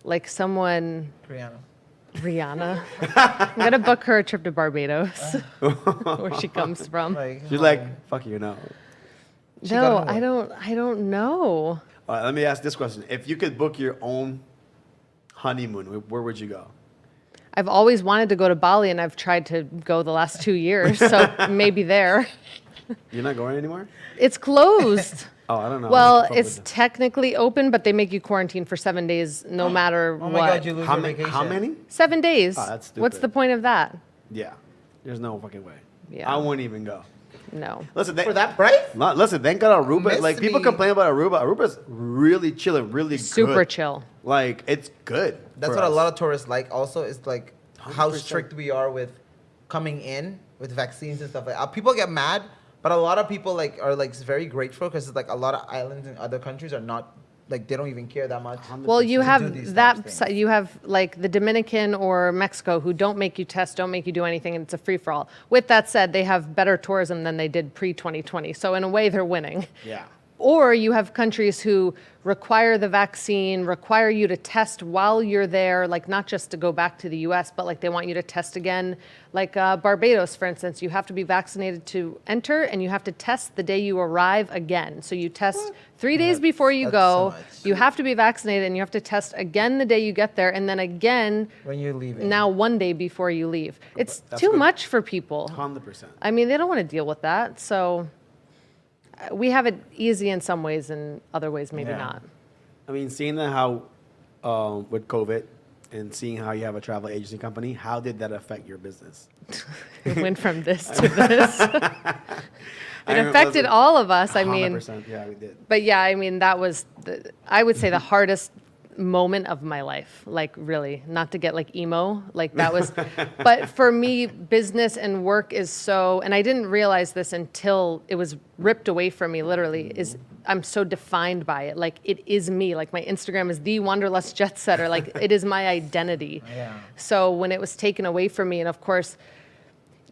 like someone Rihanna. I'm gonna book her a trip to Barbados, where she comes from. She's like, fuck you, no. She No, got I don't know. All right, let me ask this question. If you could book your own honeymoon, where would you go? I've always wanted to go to Bali, and I've tried to go the last 2 years, so maybe there. You're not going anymore? It's closed. Oh, I don't know. Well, Fuck it's with technically open, but they make you quarantine for 7 days, no matter Oh what. my God, you lose how, your many, vacation. how many? 7 days. Oh, that's What's stupid. the point of that? Yeah. There's no fucking way. Yeah. I wouldn't even go. No. Listen, For that price? listen, thank God Aruba. Miss Like, people me. complain about Aruba. Aruba's really chilling, really Super good. chill. Like, it's good. That's for what a us. lot of tourists like. Also, is like how 100%. strict we are with coming in with vaccines and stuff like that. People get mad, but a lot of people are very grateful because it's like a lot of islands in other countries are not like they don't even care that much. Well, you to do have these that. types of things. You have like the Dominican or Mexico who don't make you test, don't make you do anything, and it's a free for all. With that said, they have better tourism than they did pre-2020. So in a way, they're winning. Yeah. Or you have countries who require the vaccine, require you to test while you're there, like not just to go back to the US, but like they want you to test again. Like Barbados, for instance, you have to be vaccinated to enter, and you have to test the day you arrive again. So you test 3 days before you That's go, so much. you have to be vaccinated, and you have to test again the day you get there, and then again when you're leaving. now 1 day before you leave. It's That's too good. much for people. 100%. I mean, they don't want to deal with that. So we have it easy in some ways, and other ways maybe Yeah. not. I mean, seeing that how, with COVID and seeing how you have a travel agency company, how did that affect your business? It went from this to this. I It remember- affected all of us. I mean, 100%. Yeah, we did. but yeah, I mean, that was, I would say, the hardest moment of my life. Like, really, not to get like emo, like that was, but for me, business and work is so, and I didn't realize this until it was ripped away from me, literally, is I'm so defined by it. Like, it is me. Like, my Instagram is the Wanderlust Jet Setter. Like, it is my identity. Yeah. So when it was taken away from me, and of course,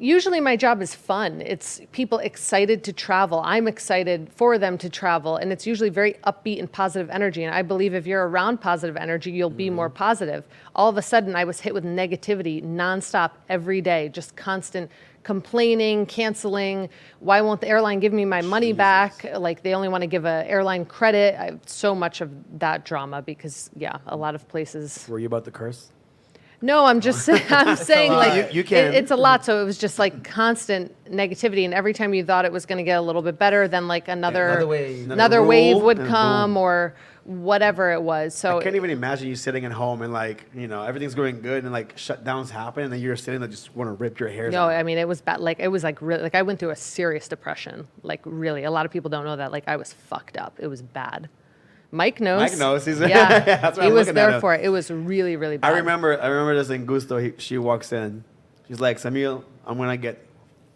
usually my job is fun. It's people excited to travel. I'm excited for them to travel. And it's usually very upbeat and positive energy. And I believe if you're around positive energy, you'll be more positive. All of a sudden, I was hit with negativity nonstop every day, just constant complaining, canceling. Why won't the airline give me my money back? Like, they only want to give an airline credit. I have so much of that drama because, yeah, a lot of places. Were you about to curse? No, I'm just I'm saying like You can. it's a lot. So it was just like constant negativity, and every time you thought it was going to get a little bit better, then like another wave. another Rule, wave would and come boom. or whatever it was. So I can't even imagine you sitting at home and like, everything's going good and like shutdowns happen and then you're sitting there just want to rip your hair no, out. I mean it was bad. Like it was like really like I went through a serious depression. Like really, a lot of people don't know that. Like I was fucked up. It was bad. Mike knows. Mike knows. He's yeah. that's why He I'm was looking at there him. for it. It was really really bad. I remember this in Gusto. She walks in. She's like, Samuel, I'm gonna get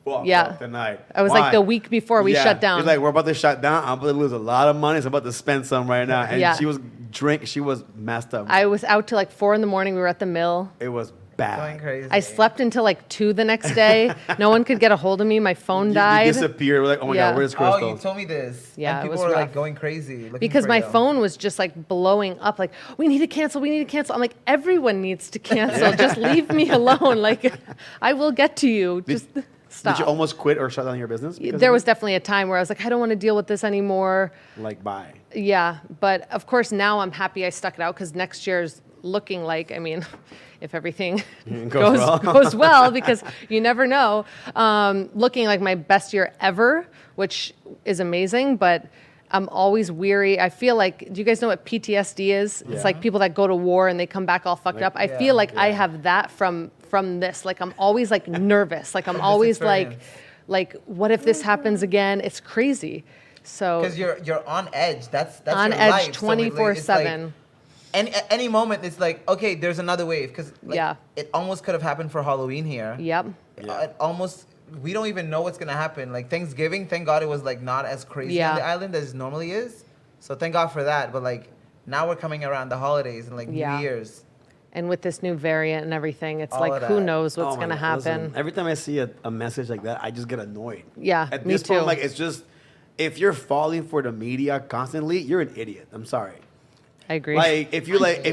fucked Yeah. up tonight. I was Why? like the week before we shut down. He's like, we're about to shut down. I'm about to lose a lot of money. So I'm about to spend some right now. And Yeah. she was messed up. I was out till like 4 a.m. We were at the mill. It was bad. Going crazy. I slept until like 2 the next day. No one could get a hold of me. My phone died. You disappeared. We're like, oh my God, where's Crystal? Oh, you told me this. Yeah, and it people was were like rough. going crazy. Because my phone was just like blowing up. Like, we need to cancel. I'm like, everyone needs to cancel. Just leave me alone. Like, I will get to you. Just stop. Did you almost quit or shut down your business? There was definitely a time where I was like, I don't want to deal with this anymore. Like, bye. Yeah, but of course now I'm happy I stuck it out because next year's looking like, I mean, if everything goes well, because you never know, looking like my best year ever, which is amazing, but I'm always weary. I feel like, do you guys know what PTSD is? Yeah. It's like people that go to war and they come back all fucked up. I feel like I have that from this. Like I'm always like nervous. Like I'm always like, what if this happens again? It's crazy. So because you're on edge. That's on your edge life. 24/7. And at any moment, it's like, okay, there's another wave. Because it almost could have happened for Halloween here. Yep. It almost, we don't even know what's going to happen. Like Thanksgiving, thank God it was like not as crazy on the island as it normally is. So thank God for that. But like now we're coming around the holidays and like New Year's. And with this new variant and everything, it's All like, of who that. knows what's Oh my going to God, happen. listen, every time I see a message like that, I just get annoyed. Yeah, At me this point, too. like, it's just, if you're falling for the media constantly, you're an idiot. I'm sorry. I agree. Like if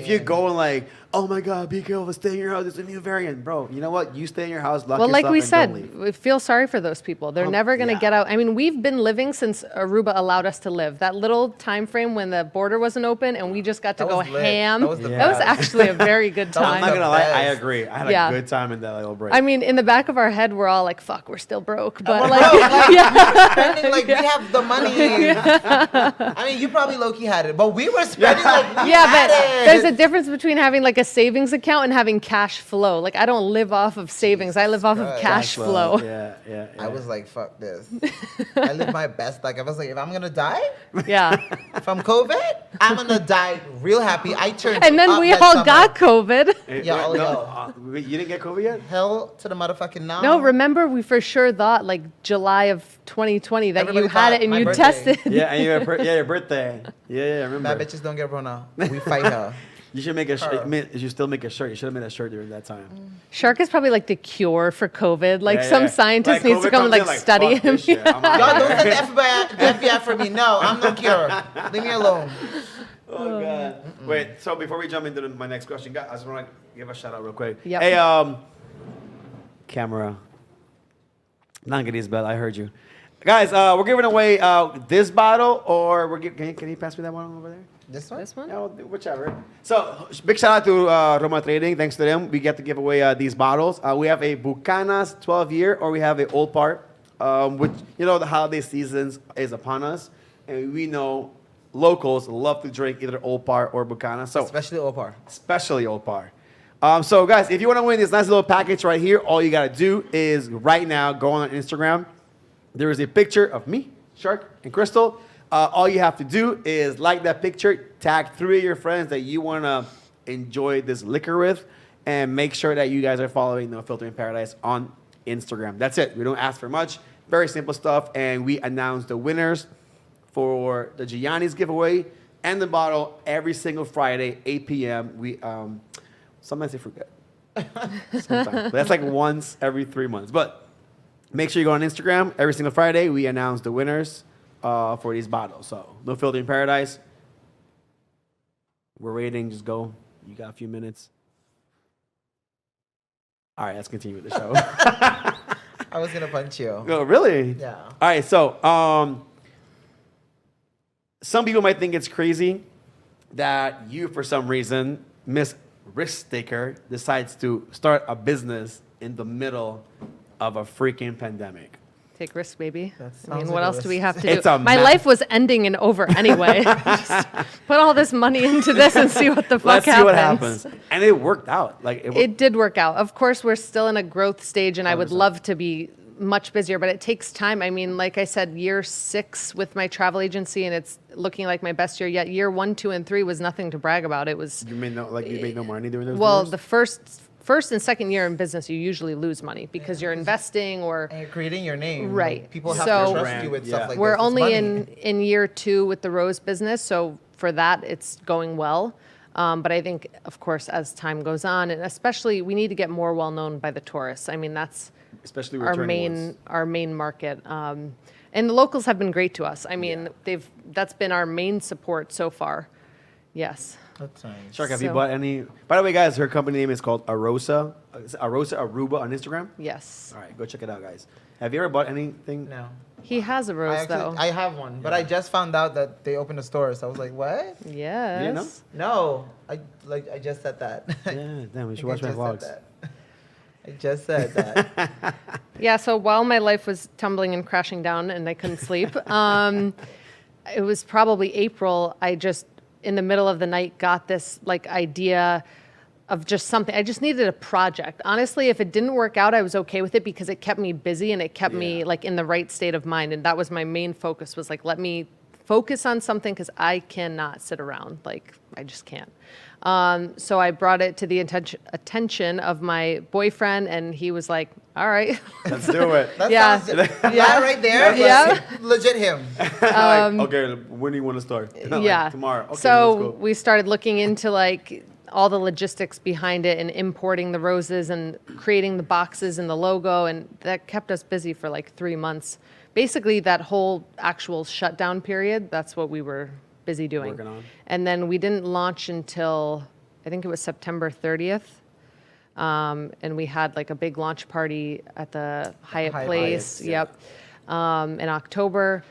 you're going like, oh my God, be careful, stay in your house. There's a new variant, bro. You know what? You stay in your house. Lock well, like yourself we and said, don't leave. we feel sorry for those people. They're never going to yeah. get out. I mean, we've been living since Aruba allowed us to live. That little time frame when the border wasn't open and we just got to That go was lit. ham. That was the That was best. actually a very good That was I'm time. not gonna lie, I best. agree. I had Yeah. a good time in that little break. I mean, in the back of our head, we're all like, "Fuck, we're still broke," but We're like, broke, like, spending like we have the money. I mean, you probably low-key had it, but we were spending like we yeah, had but it. there's a difference between having like a savings account and having cash flow. Like, I don't live off of savings; I live off of Christ. cash flow. Yeah. I was like, fuck this. I live my best life. I was like, if I'm gonna die Yeah. from COVID, I'm gonna die real happy. I turned And then up we that all summer. got COVID. Yeah, all you didn't get COVID yet? Hell to the motherfucking no. No, remember we for sure thought like July of 2020 that Everybody you had thought it and my you birthday. tested. Yeah, and your birthday. Yeah, I remember. Bad bitches don't get Rona. We fight her. You should make a Her. shirt. You should still make a shirt. You should have made a shirt during that time. Shark is probably like the cure for COVID. Like Yeah, some yeah. scientist Like, needs to COVID come and comes like in, study fuck him. this shit. I'm out Y'all of don't here. send the FBI for me. No, I'm no cure. Leave me alone. Oh God! Wait. So before we jump into my next question, guys, I just want to give a shout out real quick. Yep. Hey, camera. Nangadis bell. I heard you, guys. We're giving away this bottle, or can you pass me that one over there? This one? This one? Yeah, whichever. So, big shout out to Roma Trading. Thanks to them, we get to give away these bottles. We have a Bucanas 12-year, or we have a Old Part, which, you know, the holiday seasons is upon us. And we know locals love to drink either Old Part or Bucana. So, Especially Opar. especially Old Par. So, guys, if you want to win this nice little package right here, all you got to do is right now go on Instagram. There is a picture of me, Shark, and Crystal. All you have to do is like that picture, tag 3 of your friends that you want to enjoy this liquor with, and make sure that you guys are following No Filter in Paradise on Instagram. That's it. We don't ask for much. Very simple stuff. And we announce the winners for the Gianni's giveaway and the bottle every single Friday, 8 p.m. We sometimes I forget. Sometimes. But that's like once every 3 months. But make sure you go on Instagram. Every single Friday, we announce the winners for these bottles. So, No Filter in Paradise. We're waiting. Just go. You got a few minutes. All right, let's continue with the show. I was gonna punch you. Oh, really? Yeah. All right, so some people might think it's crazy that you, for some reason, Miss Risk Taker, decides to start a business in the middle of a freaking pandemic. Take risks, baby. That I sounds mean, like what a else do we risk. have to do? It's a My ma- life was ending and over anyway. Just put all this money into this and see what the fuck Let's see what happens. And it worked out. Like It did work out. Of course, we're still in a growth stage, and I would 100%. love to be much busier, but it takes time. I mean, like I said, year 6 with my travel agency, and it's looking like my best year yet. Year 1, 2, and 3 was nothing to brag about. It was you made no money during those well, years? the first and second year in business, you usually lose money because you're investing or And you're creating your name. Right. Like, people have So- to trust you with Yeah. stuff like we're this. It's only money. in year 2 with the rose business, so for that it's going well. But I think, of course, as time goes on, and especially we need to get more well known by the tourists. I mean, that's especially our main market. And the locals have been great to us. I mean, that's been our main support so far. Yes. That's nice. Shark, have you bought any? By the way, guys, her company name is called Aruba on Instagram. Yes. All right, go check it out, guys. Have you ever bought anything? No. He has a rose, though. I have one, but I just found out that they opened a store, so I was like, what? Yes. You know? No. I just said that. Yeah, damn, we should I watch my just vlogs. said that. I just said that. Yeah, so while my life was tumbling and crashing down and I couldn't sleep, it was probably April. I just, in the middle of the night, got this like idea of just something. I just needed a project. Honestly, if it didn't work out, I was okay with it because it kept me busy and it kept me like in the right state of mind. And that was my main focus, was like, let me focus on something because I cannot sit around. Like, I just can't. So I brought it to the attention of my boyfriend, and he was like, all right. Let's do it. That Yeah. sounds, yeah, right there. Yeah. Legit him. Okay, when do you want to start? Yeah. Like, tomorrow. Okay, so let's go. we started looking into like all the logistics behind it and importing the roses and creating the boxes and the logo, and that kept us busy for like 3 months. Basically, that whole actual shutdown period, that's what we were busy doing. Working on. And then we didn't launch until, I think it was September 30th. And we had like a big launch party at the Hyatt Place. Hyatt, Yep. In October.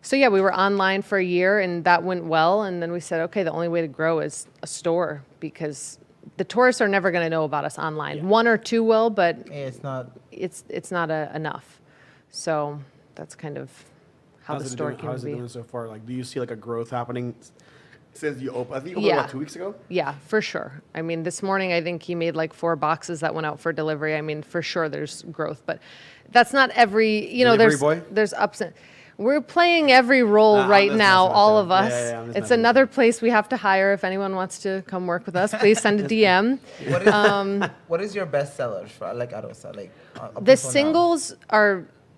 So yeah, we were online for a year and that went well. And then we said, okay, the only way to grow is a store because the tourists are never going to know about us online. Yeah. 1 or 2 will, but It's not. it's not enough. So that's kind of how the store came to How's it be. doing so far? Like, do you see like a growth happening since you opened? I think you opened Yeah. about 2 weeks ago. Yeah, for sure. I mean, this morning I think he made like 4 boxes that went out for delivery. I mean, for sure there's growth, but that's not every, Delivery boy? there's ups and we're playing every role I'm right just now, messing with all you. of us. Yeah, I'm just It's messing with another place we have to hire. If anyone wants to come work with us, please send a DM. What is your best seller for like Arosa? Like The singles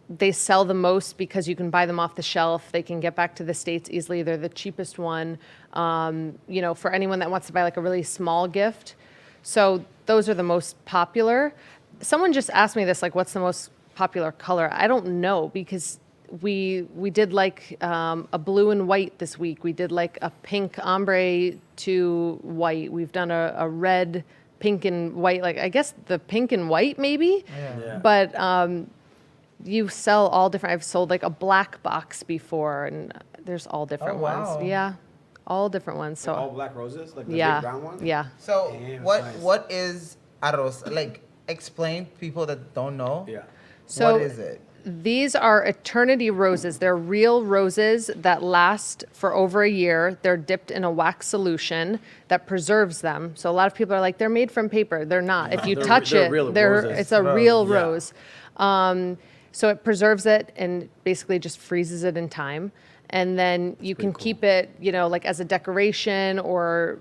they sell the most because you can buy them off the shelf. They can get back to the States easily. They're the cheapest one, for anyone that wants to buy like a really small gift. So those are the most popular. Someone just asked me this, like, what's the most popular color? I don't know because we did like a blue and white this week. We did like a pink ombre to white. We've done a red, pink and white, like I guess the pink and white maybe. Yeah. But you sell all different. I've sold like a black box before, and there's all different Oh, wow. ones. Yeah, all different ones. So Like all black roses, like the yeah, big brown one. yeah. So Damn, what nice. what is Arosa? Like explain people that don't know. Yeah. So what is it? These are eternity roses. They're real roses that last for over a year. They're dipped in a wax solution that preserves them. So a lot of people are like, they're made from paper. They're not. If you touch they're it, real roses. it's a real Yeah. rose. So it preserves it and basically just freezes it in time. And then you can keep it, like as a decoration or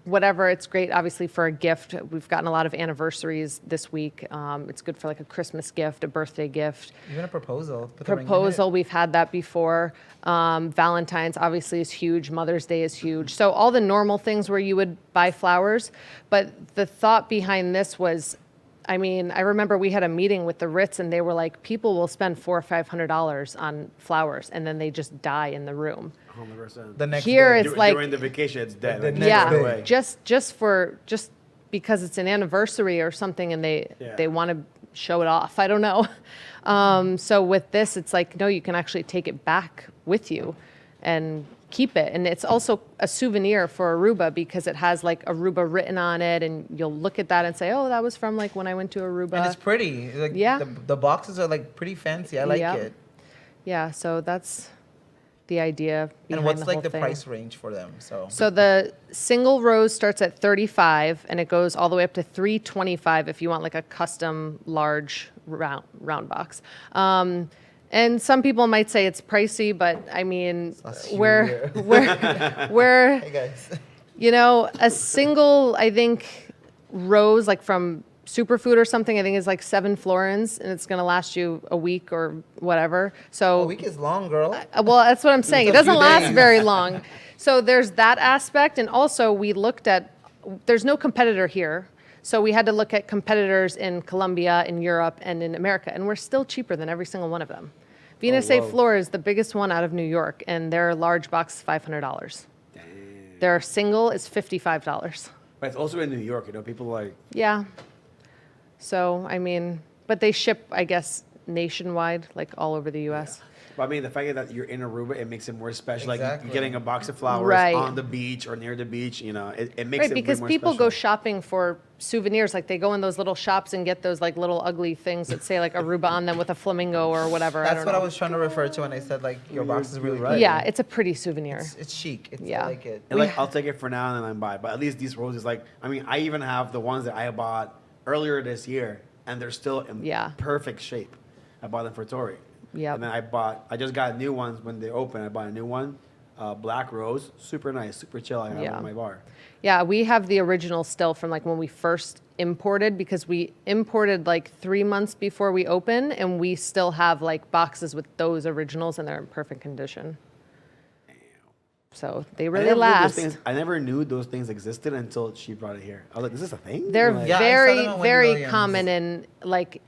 whatever. It's great, obviously, for a gift. We've gotten a lot of anniversaries this week. It's good for like a Christmas gift, a birthday gift. Even a proposal. Put the ring in it. Proposal, we've had that before. Valentine's obviously is huge. Mother's Day is huge. So all the normal things where you would buy flowers. But the thought behind this was, I remember we had a meeting with the Ritz and they were like, people will spend $400 or $500 on flowers and then they just die in the room. 100%. The next Here day. it's like, during the vacation, it's dead. The Like, next yeah, day. away. just because it's an anniversary or something and they want to show it off. I don't know. So with this, it's like, no, you can actually take it back with you and keep it. And it's also a souvenir for Aruba because it has like Aruba written on it and you'll look at that and say, oh, that was from like when I went to Aruba. And it's pretty. Like, Yeah. The boxes are like pretty fancy. I like Yep. it. Yeah, so that's the idea behind And what's the like whole the thing. price range for them? So the single rose starts at $35 and it goes all the way up to $325 if you want like a custom large round box. And some people might say it's pricey, but we're Hey guys. a single, I think, rose like from Superfood or something, I think is like 7 florins and it's going to last you a week or whatever. So A week is long, girl. well, that's what I'm saying. It It's a doesn't few last days. very long. So there's that aspect. And also we looked at, there's no competitor here. So we had to look at competitors in Colombia, in Europe, and in America. And we're still cheaper than every single one of them. Venus A Floor is the biggest one out of New York, and their large box is $500. Damn. Their single is $55. But it's also in New York, people like... Yeah. So, I mean, but they ship, I guess, nationwide, like all over the U.S. Yeah. But I mean, the fact that you're in Aruba, it makes it more special. Exactly. Like you're getting a box of flowers Right. on the beach or near the beach, it makes Right, it way because more people special. go shopping for souvenirs. Like they go in those little shops and get those like little ugly things that say like Aruba on them with a flamingo or whatever. That's what I was trying to refer to when I said like your box is really right. right. Yeah, it's a pretty souvenir. It's chic. I Yeah. like it. And I'll take it for now and then I'm buy. But at least these roses, I even have the ones that I bought earlier this year, and they're still in perfect shape. I bought them for Tori. Yep. And then I just got new ones when they opened. I bought a new one, black rose, super nice, super chill. I have it in my bar. Yeah, we have the original still from like when we first imported, because we imported like 3 months before we opened, and we still have like boxes with those originals and they're in perfect condition. Damn. So they really last. I never knew those things existed until she brought it here. I was like, is this a thing? They're Like, Yeah, I saw very, them on very Wendy Williams. common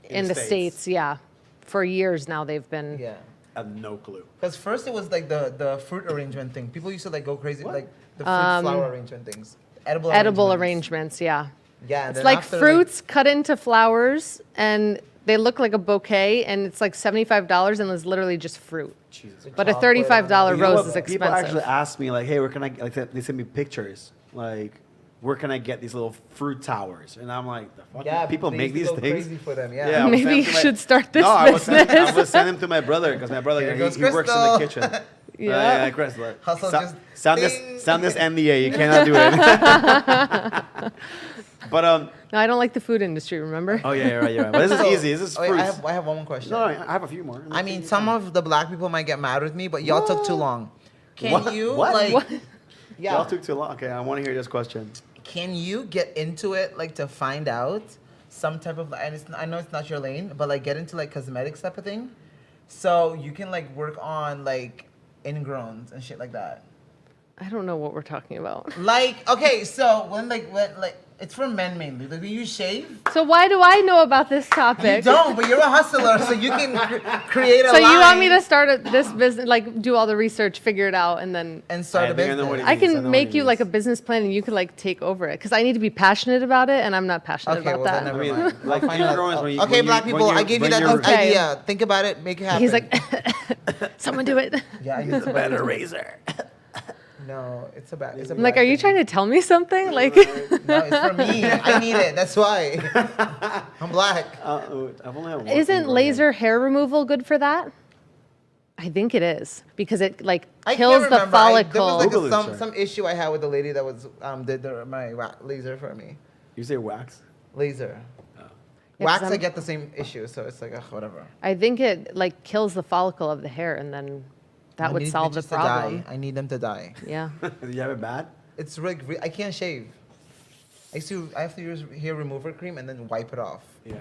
in the States. Yeah. For years now they've been. Yeah. I have no clue. Because first it was like the fruit arrangement thing. People used to like go crazy like the fruit flower arrangement things. Edible arrangements, yeah. Yeah. and It's then like after, fruits cut into flowers, and they look like a bouquet, and it's like $75, and it's literally just fruit. Jesus. But a chocolate $35 You know rose what? is People actually expensive. ask me, like, hey, where can I, they send me pictures. Like, where can I get these little fruit towers? And I'm like, the fuck? Yeah, People they make used these to go things? crazy for them. Yeah. I would Maybe send you them to should start this I would send business. them to my brother, because my brother, Here he goes works in the Crystal. kitchen. Yeah. Chris, look. Hustle just sound ding. this NDA. You cannot do it. But No, I don't like the food industry, remember? oh yeah, you're right, you're right. But this is So- easy. This is wait, fruits. I have one more question. No, I have a few more. I mean, some of the black people might get mad with me, but y'all took too long. Can What? you What? like? What? Yeah. Y'all took too long. Okay, I want to hear this question. Can you get into it like to find out some type of and I know it's not your lane, but like get into like cosmetics type of thing, so you can like work on like ingrowns and shit like that. I don't know what we're talking about. Like okay, so when it's for men mainly. Like when you shave, So why do I know about this topic? you don't, but you're a hustler, so you can create a So you want me line to start this business, like do all the research, figure it out, and then and start I a think I know what business. it I means. I know can what make it you like a means. business plan, and you could like take over it, because I need to be passionate about it, and I'm not passionate Okay, about well that. then never I mean, mind. like, I'll find out. ingrowns when you- Okay, when black you- people, when I you- gave you when that you're- Okay. idea. Think about it, make it happen. He's like, someone do it. yeah, I use Better razor. No, it's a bad. It's a I'm like, black are you thing. trying to tell me something? Like, No, it's for me. I need it. That's why. I'm black. I've only had one isn't ingrown laser hair removal good for that? I think it is, because it like I kills can't the remember. follicle. There was Google it, like sir. some issue I had with the lady that was did my laser for me. You say wax? Laser. Yeah, Wax, 'cause I I'm- get the same issue, so it's like ugh, whatever. I think it like kills the follicle of the hair, and then that I would need solve the bitches to problem. die. I need them to die. Yeah. Did you have it bad? It's really, I can't shave. I have to use hair remover cream and then wipe it off. Yeah.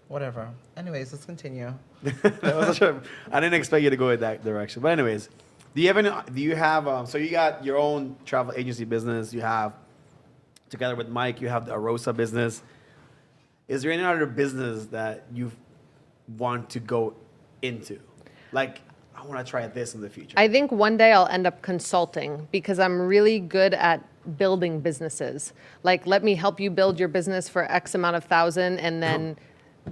Whatever. Anyways, let's continue. I wasn't sure. I didn't expect you to go in that direction. But anyways, do you have so you got your own travel agency business, you have together with Mike, you have the Arosa business. Is there any other business that you want to go into? Like, I want to try this in the future. I think one day I'll end up consulting, because I'm really good at building businesses. Like, let me help you build your business for X amount of thousand, and then,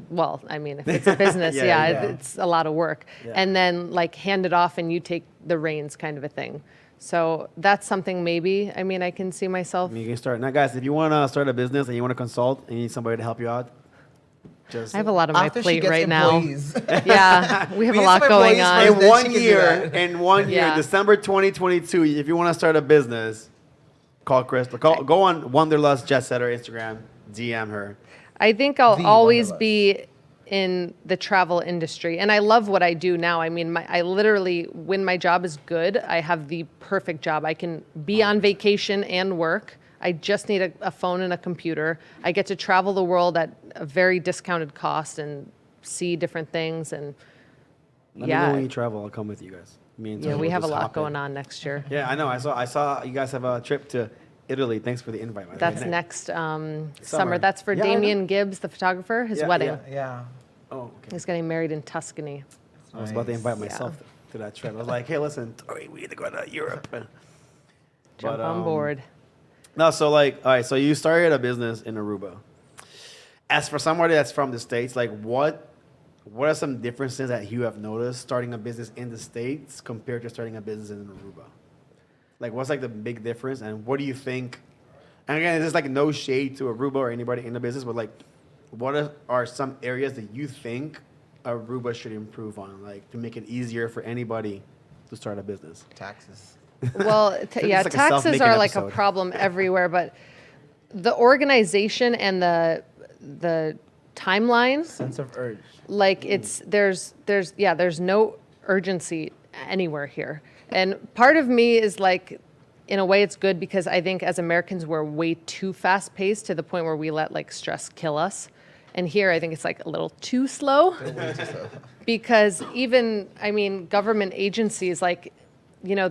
well, I mean, if it's a business, Yeah. it's a lot of work. Yeah. And then like hand it off and you take the reins, kind of a thing. So that's something maybe, I mean, I can see myself. You can start. Now, guys, if you want to start a business and you want to consult and you need somebody to help you out, just I have a lot on my After she plate gets right now. employees. Yeah, we have We a need lot some going employees on. first. in then one she can do year, that. in 1 year, Yeah. December 2022, if you want to start a business, call Crystal. Go on Wanderlust Jet Setter Instagram, DM her. I think I'll The always Wanderlust. be in the travel industry, and I love what I do now. I mean, I literally, when my job is good, I have the perfect job. I can be on vacation and work. I just need a phone and a computer. I get to travel the world at a very discounted cost and see different things. And Let me know when yeah, you travel. I'll come with you guys. Me and Yeah, Tony we will have a just lot hop in. going on next year. Yeah, I know. I saw you guys have a trip to Italy. Thanks for the invite. By the That's way. next summer. That's for Yeah, I know. Damian Gibbs, the photographer, his Yeah, wedding. yeah. Yeah. Oh, okay. He's getting married in Tuscany. I was about to invite Yeah. myself to that trip. I was like, hey, listen, Tori, we need to go to Europe. Jump on board. No, so like, all right, so you started a business in Aruba. As for somebody that's from the States, like what are some differences that you have noticed starting a business in the States compared to starting a business in Aruba? Like what's like the big difference and what do you think? And again, there's like no shade to Aruba or anybody in the business, but like what are some areas that you think Aruba should improve on, like to make it easier for anybody to start a business? Taxes. Well, yeah, like a taxes self-making are like a episode. problem everywhere, but the organization and the timeline, Sense of urge. like there's no urgency anywhere here. And part of me is like, in a way it's good because I think as Americans we're way too fast paced to the point where we let like stress kill us. And here I think it's like a little too slow. Because even, I mean, government agencies, like, you know,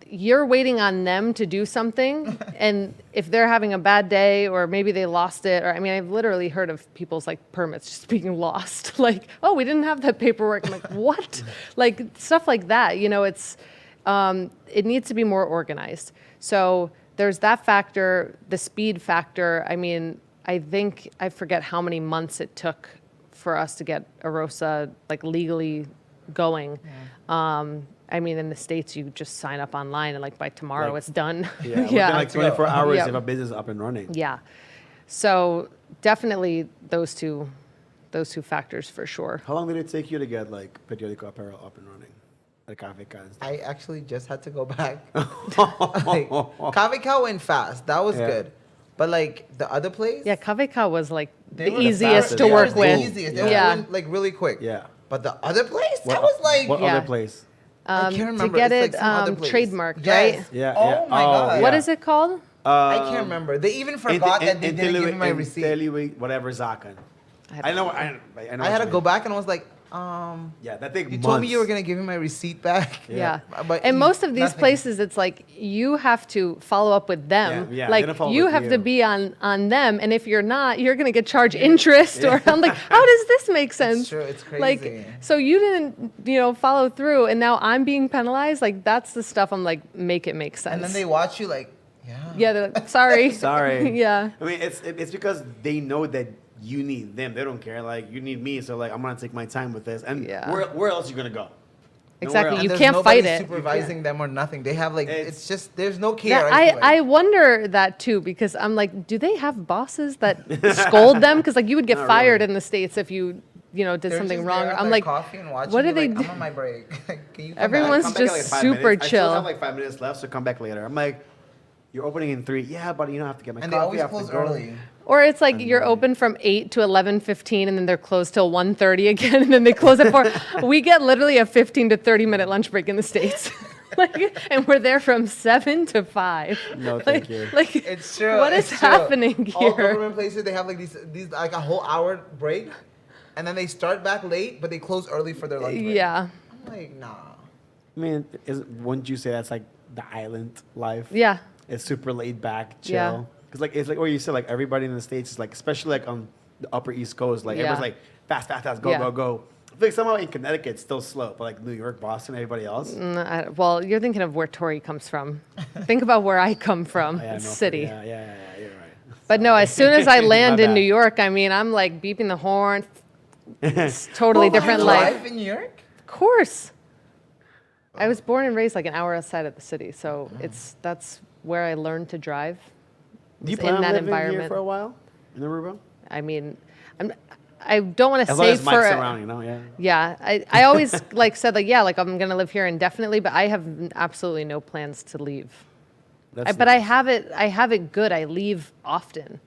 you're waiting on them to do something. And if they're having a bad day or maybe they lost it, or I mean, I've literally heard of people's like permits just being lost. Like, oh, we didn't have that paperwork. I'm like, what? Like stuff like that, you know, it needs to be more organized. So there's that factor, the speed factor. I mean, I forget how many months it took for us to get Arosa like legally going. Yeah. I mean, in the States, you just sign up online and like by tomorrow Like, it's done. Yeah, within like 24 hours, Yeah. you have a business up and running. Yeah. So definitely those two factors for sure. How long did it take you to get like Periodico Apparel up and running? Like Cafe Cat and stuff? I actually just had to go back. Like, Cafe Cow went fast. That was Yeah. good. But like the other place, Yeah, Kaveka was like they the were easiest fastest. to They were work the with. easiest. Yeah. They Yeah. went like really quick. Yeah. But the other place, that was like What Yeah. other place? I can't remember. To get It's it like some other place. trademarked, Yes. right? Yeah, Oh yeah. my Oh, god. yeah. What is it called? I can't remember. They even forgot that they didn't give me my receipt. Whatever Zakan. don't I know. know. I know. I what had to you go mean. back and I was like, Yeah, that thing. you told me you were gonna give me my receipt back. Yeah. But And most of these nothing. places, it's like you have to follow up with them. Yeah, yeah, they like don't follow you with have you. to be on them. And if you're not, you're going to get charged interest. Or I'm like, how does this make sense? true, it's Like, crazy. so you didn't, follow through. And now I'm being penalized. Like, that's the stuff I'm like, make it make sense. And then they watch you like, yeah. yeah, they're like, sorry. Sorry. Yeah. I mean, it's because they know that you need them. They don't care. Like you need me, so like I'm gonna take my time with this. And Yeah. where else are you gonna go? Exactly. Nowhere You else. And can't there's nobody fight it. supervising them or nothing. They have like It's- it's just there's no care. Yeah, I feel like. I wonder that too because I'm like, do they have bosses that scold them? Because like you would get Not fired really. in the States if you did They're something just wrong. there at I'm their like, coffee and watching what you do they like, do? I'm on my break. Can you come Everyone's back? Come back in, just 5 super minutes. I still chill. have like 5 minutes left, so come back later. I'm like, you're opening in 3. Yeah, but you don't have to get my And they coffee. always I have to close go. early. Or it's like you're open from 8 to 11:15 and then they're closed till 1:30 again and then they close at 4. We get literally a 15 to 30 minute lunch break in the States. And we're there from 7 to 5. No, thank you. Like, It's true. what is it's true. happening All here? government places they have like these like a whole hour break, and then they start back late, but they close early for their lunch break. Yeah. I'm like, nah. I mean, wouldn't you say that's like the island life? Yeah. It's super laid back, chill. Yeah. Because like it's like what you said, like everybody in the States is like, especially like on the Upper East Coast, like Yeah. everyone's like fast, go, Yeah. go, go. I feel like somehow in Connecticut it's still slow, but like New York, Boston, everybody else. Well, you're thinking of where Tori comes from. Think about where I come from, Yeah, no, city. Yeah, you're right. But no, as soon as I land My in bad. New York, I mean, I'm like beeping the horn. It's totally different You life. drive in New York? Of course. I was born and raised like an hour outside of the city, so that's where I learned to drive. Do you was plan in on that living here environment. for a while in Aruba? I mean, I don't want to As long say as Mike's for around, you know, yeah. yeah. I always like said like yeah, like I'm gonna live here indefinitely, but I have absolutely no plans to leave. That's But I nice. have it good. I leave often.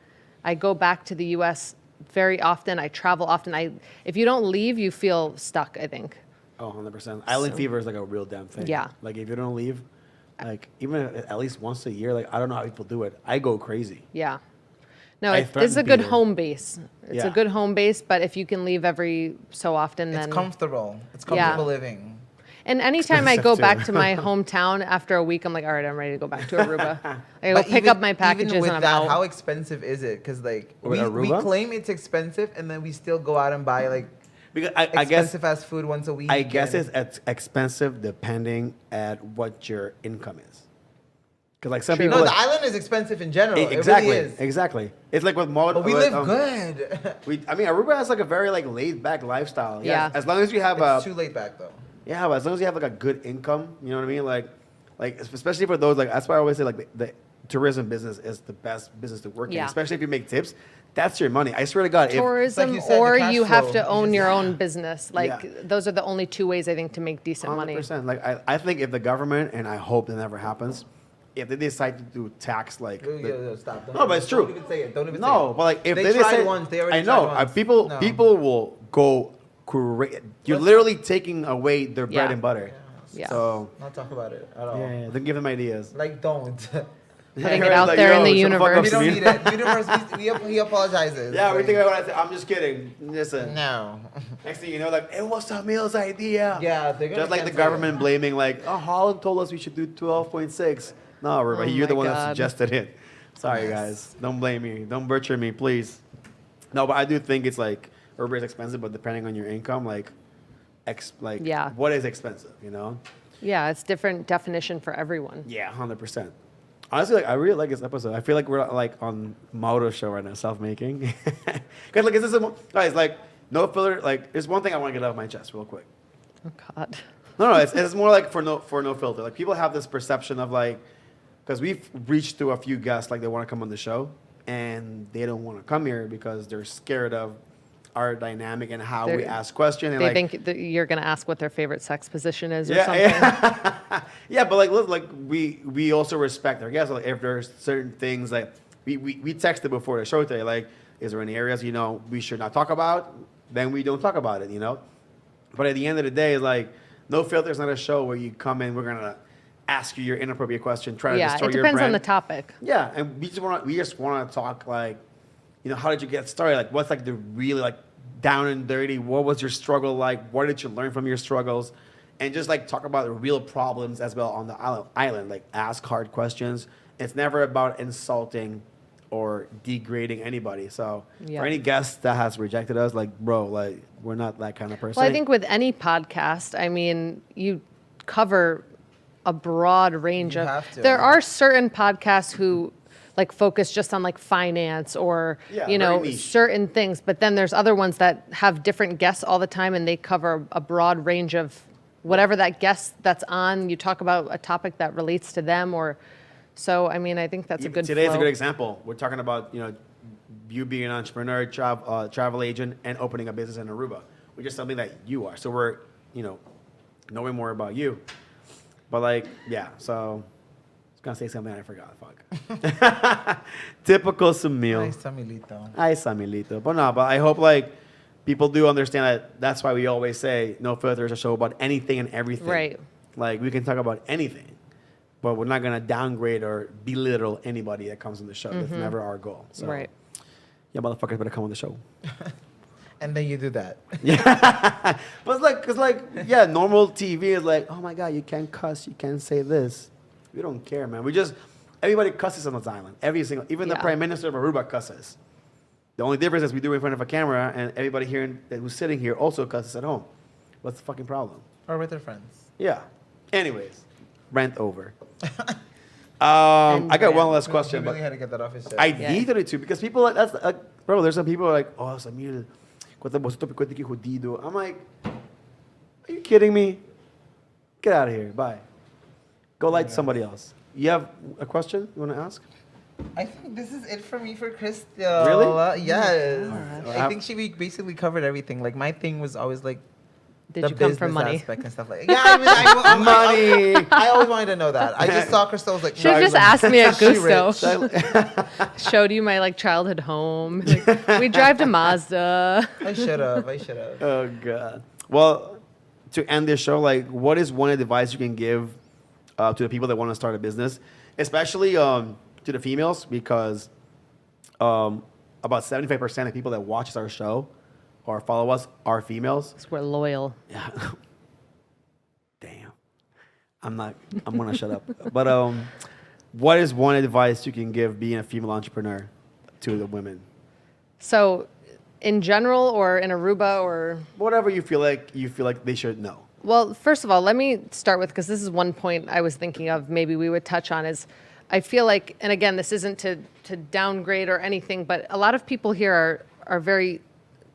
I go back to the U.S. very often. I travel often. If you don't leave, you feel stuck, I think. Oh, 100%. Island So- fever is like a real damn thing. Yeah. Like if you don't leave, like even at least once a year, like I don't know how people do it. I go crazy. Yeah. No, I it's a threatened good Peter. home base. It's a Yeah. good home base, but if you can leave every so often, then It's comfortable. It's Yeah. comfortable living. And anytime I go Expensive, back too. to my hometown after a week, I'm like, all right, I'm ready to go back to Aruba. I go But pick up my packages even with and I'm that, out. how expensive is it? Because like we Aruba? claim it's expensive, and then we still go out and buy like Because I guess expensive fast food once a week. I guess and- it's expensive depending at what your income is. Because like some True. people, No, like, the island is expensive in general. exactly, It really is. exactly. It's like with more. But we live good. I mean, Aruba has like a very like laid back lifestyle. Yeah. As long as you have It's too late back though. yeah, but as long as you have like a good income, you know what I mean? Like especially for those like that's why I always say like the tourism business is the best business to work in, Yeah. especially if you make tips. That's your money. I swear to God. Tourism, Like you said, the or cash you have flow. to You own just- your own business. Like Yeah. those are the only two ways I think to make decent money. 100%. Like I think if the government, and I hope that never happens, if they decide to do tax like Yo, stop. Don't No, but even- it's true. Don't even say it. Don't even say no, it. but like if They they tried say, once, they already I know tried once. people No. people will go crazy. You're literally taking away their bread Yeah. and butter. Yeah. So Not talk about it at all. yeah, don't give them ideas. Like don't. Putting it out there in the shut fuck up, universe. We don't Samir. need it. Universe, he apologizes. Yeah, we Like, think about what I say. I'm just kidding. Listen. No. Next thing you know, like, it was Samil's idea. Yeah, they're gonna Just like the cancel government blaming, like, oh, Holland told us we should do 12.6. No, Ruba, Oh you're the my one that God. suggested it. Sorry, guys. Don't blame me. Don't butcher me, please. No, but I do think it's like Uber is expensive, but depending on your income, like, Yeah. what is expensive, you know? Yeah, it's different definition for everyone. Yeah, 100%. Honestly, like I really like this episode. I feel like we're like on Mauro show right now, self-making. Because like, guys, like no filter. Like, there's one thing I want to get off my chest real quick. Oh God. No, it's more like for no filter. Like people have this perception of like, because we've reached to a few guests like they want to come on the show, and they don't want to come here because they're scared of our dynamic and how we They're- ask questions. And They like, think that you're going to ask what their favorite sex position is or yeah, something. yeah. Yeah, but like, look, like we also respect our guests. Like, if there's certain things like we texted before the show today, like, is there any areas we should not talk about? Then we don't talk about it, But at the end of the day, like, No Filter is not a show where you come in, we're gonna ask you your inappropriate question, try to Yeah, destroy it your depends brand. on the topic. Yeah, and we just want to talk like, how did you get started? Like, what's like the really like down and dirty? What was your struggle like? What did you learn from your struggles? And just like talk about the real problems as well on the island. Like, ask hard questions. It's never about insulting or degrading anybody. So Yeah. for any guest that has rejected us, like, bro, like, we're not that kind of person. Well, I think with any podcast, I mean, you cover a broad range You of. have to. There are certain podcasts who like focus just on like finance or Yeah, very niche. certain things, but then there's other ones that have different guests all the time, and they cover a broad range of whatever that guest that's on. You talk about a topic that relates to them, or so. I mean, I think that's a good. Today's a flow. good example. We're talking about, you being an entrepreneur, travel agent, and opening a business in Aruba, which is something that you are. So we're, knowing more about you. But like, yeah, so I was gonna say something I forgot. Fuck. Typical Samil. Ay, Samilito. Ay, Samilito. But no, but I hope like people do understand that that's why we always say No Filter is a show about anything and everything. Right. Like, we can talk about anything, but we're not gonna downgrade or belittle anybody that comes on the show. That's never our goal. So, Right. yeah, motherfuckers better come on the show. And then you do that. Yeah. But it's like, yeah, normal TV is like, oh my God, you can't cuss, you can't say this. We don't care, man. Everybody cusses on this island. Even the Yeah. Prime Minister of Aruba cusses. The only difference is we do it in front of a camera, and everybody here who's sitting here also cusses at home. What's the fucking problem? Or with their friends. Yeah. Anyways, rant over. I got one last question, He but really had to get that off his chest. I needed it to, because people like that's bro. There's some people who are like, oh, Samir, cuenta vosotros picote que jodido. I'm like, are you kidding me? Get out of here. Bye. Go like somebody else. You have a question you want to ask? I think this is it for me for Crystal. Really? Yes. Alright. I think she basically covered everything. Like, my thing was always like Did the you come from business money? aspect and stuff like that. Yeah, Money. I always wanted to know that. I just saw Crystal, was like, Should have just asked me at She Gusto. rich. Showed you my like childhood home. Like, we drive to Mazda. I should have. Oh God. Well, to end this show, like, what is one advice you can give to the people that want to start a business, especially to the females, because about 75% of people that watch our show or follow us are females. 'Cause we're loyal. Yeah. Damn. I'm gonna shut up. But what is one advice you can give being a female entrepreneur to the women? So, in general, or in Aruba, or Whatever you feel like they should know. well, first of all, let me start with, because this is one point I was thinking of. Maybe we would touch on is, I feel like, and again, this isn't to downgrade or anything, but a lot of people here are very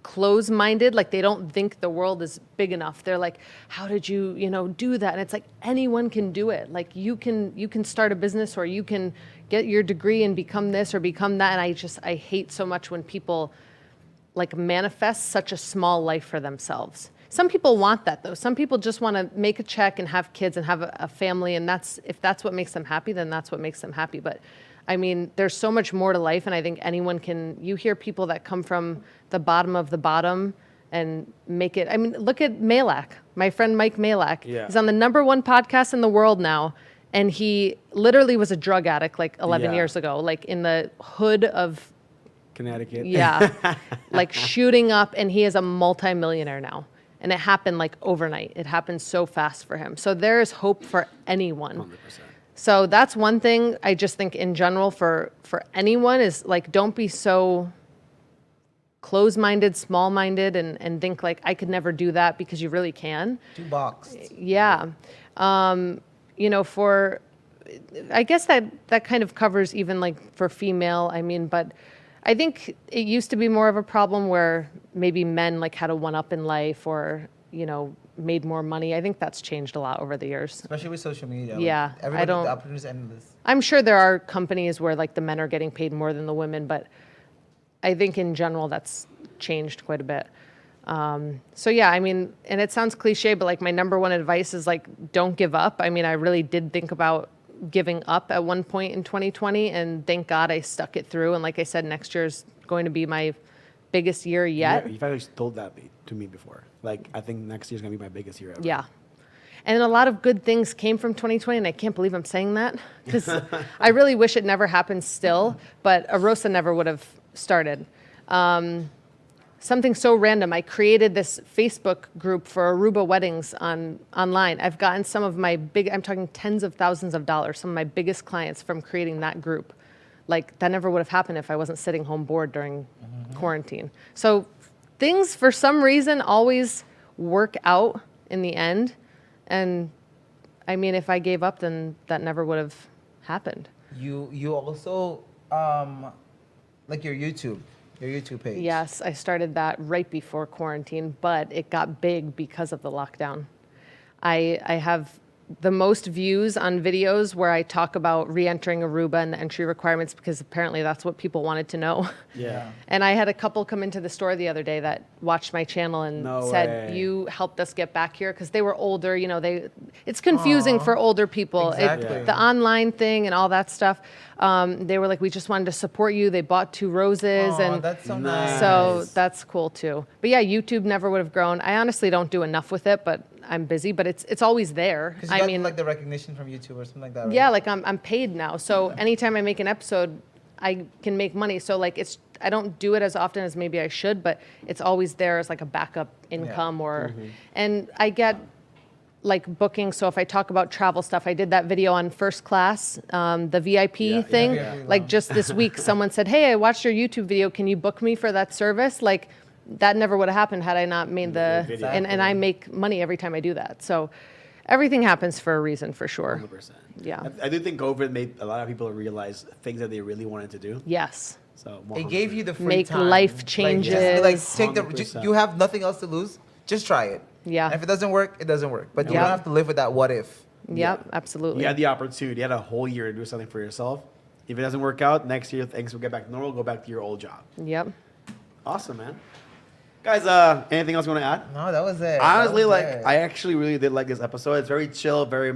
close-minded. Like, they don't think the world is big enough. They're like, how did you do that? And it's like, anyone can do it. Like, you can start a business, or you can get your degree and become this or become that. And I hate so much when people like manifest such a small life for themselves. Some people want that, though. Some people just want to make a check and have kids and have a family, and if that's what makes them happy, then that's what makes them happy. But I mean, there's so much more to life, and I think anyone can. You hear people that come from the bottom of the bottom and make it. I mean, look at Malak, my friend Mike Malak. Yeah. He's on the #1 podcast in the world now, and he literally was a drug addict like 11 years ago, like in the hood of Connecticut. Yeah, like shooting up, and he is a multimillionaire now. And it happened like overnight. It happened so fast for him. So there is hope for anyone. 100%. So that's one thing I just think in general for anyone is like, don't be so close-minded, small-minded, and think like, I could never do that, because you really can. Too boxed. Yeah. I guess that kind of covers even like for female, I mean, but I think it used to be more of a problem where maybe men like had a one-up in life, or, made more money. I think that's changed a lot over the years. Especially with social media. Yeah, Like, the opportunities are endless. I'm sure there are companies where like the men are getting paid more than the women, but I think in general that's changed quite a bit. So yeah, I mean, and it sounds cliche, but like my #1 advice is like, don't give up. I mean, I really did think about giving up at one point in 2020, and thank God I stuck it through. And like I said, next year is going to be my biggest year yet. You've actually told that to me before. Like, I think next year's gonna be my biggest year ever. Yeah. And a lot of good things came from 2020, and I can't believe I'm saying that, because I really wish it never happened still, but Arosa never would have started. Something so random, I created this Facebook group for Aruba weddings online. I've gotten some of my I'm talking tens of thousands of dollars, some of my biggest clients from creating that group. Like, that never would have happened if I wasn't sitting home bored during quarantine. So things, for some reason, always work out in the end. And I mean, if I gave up, then that never would have happened. You also, like your YouTube page. Yes, I started that right before quarantine, but it got big because of the lockdown. I have the most views on videos where I talk about re-entering Aruba and the entry requirements, because apparently that's what people wanted to know. Yeah. And I had a couple come into the store the other day that watched my channel and said, you helped us get back here, because they were older. It's confusing for older people. Exactly. The online thing and all that stuff. They were like, we just wanted to support you. They bought 2 roses. And that's so nice. so that's cool too. But yeah, YouTube never would have grown. I honestly don't do enough with it, but I'm busy, but it's always there. Because you got like the recognition from YouTube or something like that, right? Yeah, like I'm paid now. So anytime I make an episode, I can make money. So like I don't do it as often as maybe I should, but it's always there as like a backup income and I get like bookings. So if I talk about travel stuff, I did that video on first class, the VIP thing. Like just this week, someone said, hey, I watched your YouTube video. Can you book me for that service? Like, that never would have happened had I not made the video. And I make money every time I do that. So everything happens for a reason, for sure. 100%. Yeah. I do think COVID made a lot of people realize things that they really wanted to do. Yes. So it gave you the free Make time. life changes. Take you have nothing else to lose. Just try it. Yeah. And if it doesn't work, it doesn't work. But you don't have to live with that what if. Yep, absolutely. You had the opportunity. You had a whole year to do something for yourself. If it doesn't work out, next year things will get back to normal. Go back to your old job. Yep. Awesome, man. Guys, anything else you want to add? No, that was it. Honestly, I actually really did like this episode. It's very chill, very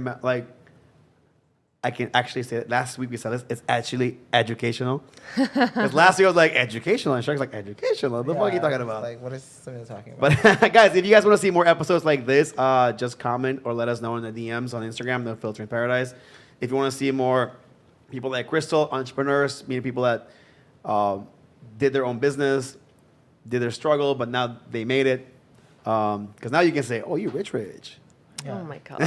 I can actually say that last week we said this. It's actually educational. Because last week I was like, educational. And Shark's like, educational? What the fuck are you talking about? Like, what is somebody talking about? But guys, if you guys want to see more episodes like this, just comment or let us know in the DMs on Instagram, No Filter in Paradise. If you want to see more people like Crystal, entrepreneurs, meeting people that did their own business, did their struggle, but now they made it. Because now you can say, oh, you're rich. Oh my God.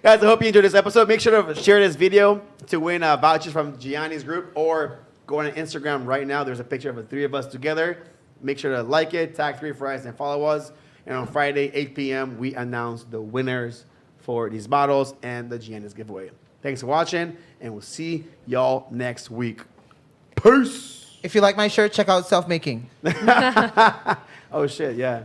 Guys, I hope you enjoyed this episode. Make sure to share this video to win vouchers from Gianni's group, or go on Instagram right now. There's a picture of the three of us together. Make sure to like it, tag 3 Fries, and follow us. And on Friday, 8 p.m., we announce the winners for these bottles and the Gianni's giveaway. Thanks for watching, and we'll see y'all next week. Peace. If you like my shirt, check out Self Making. Oh, shit, yeah.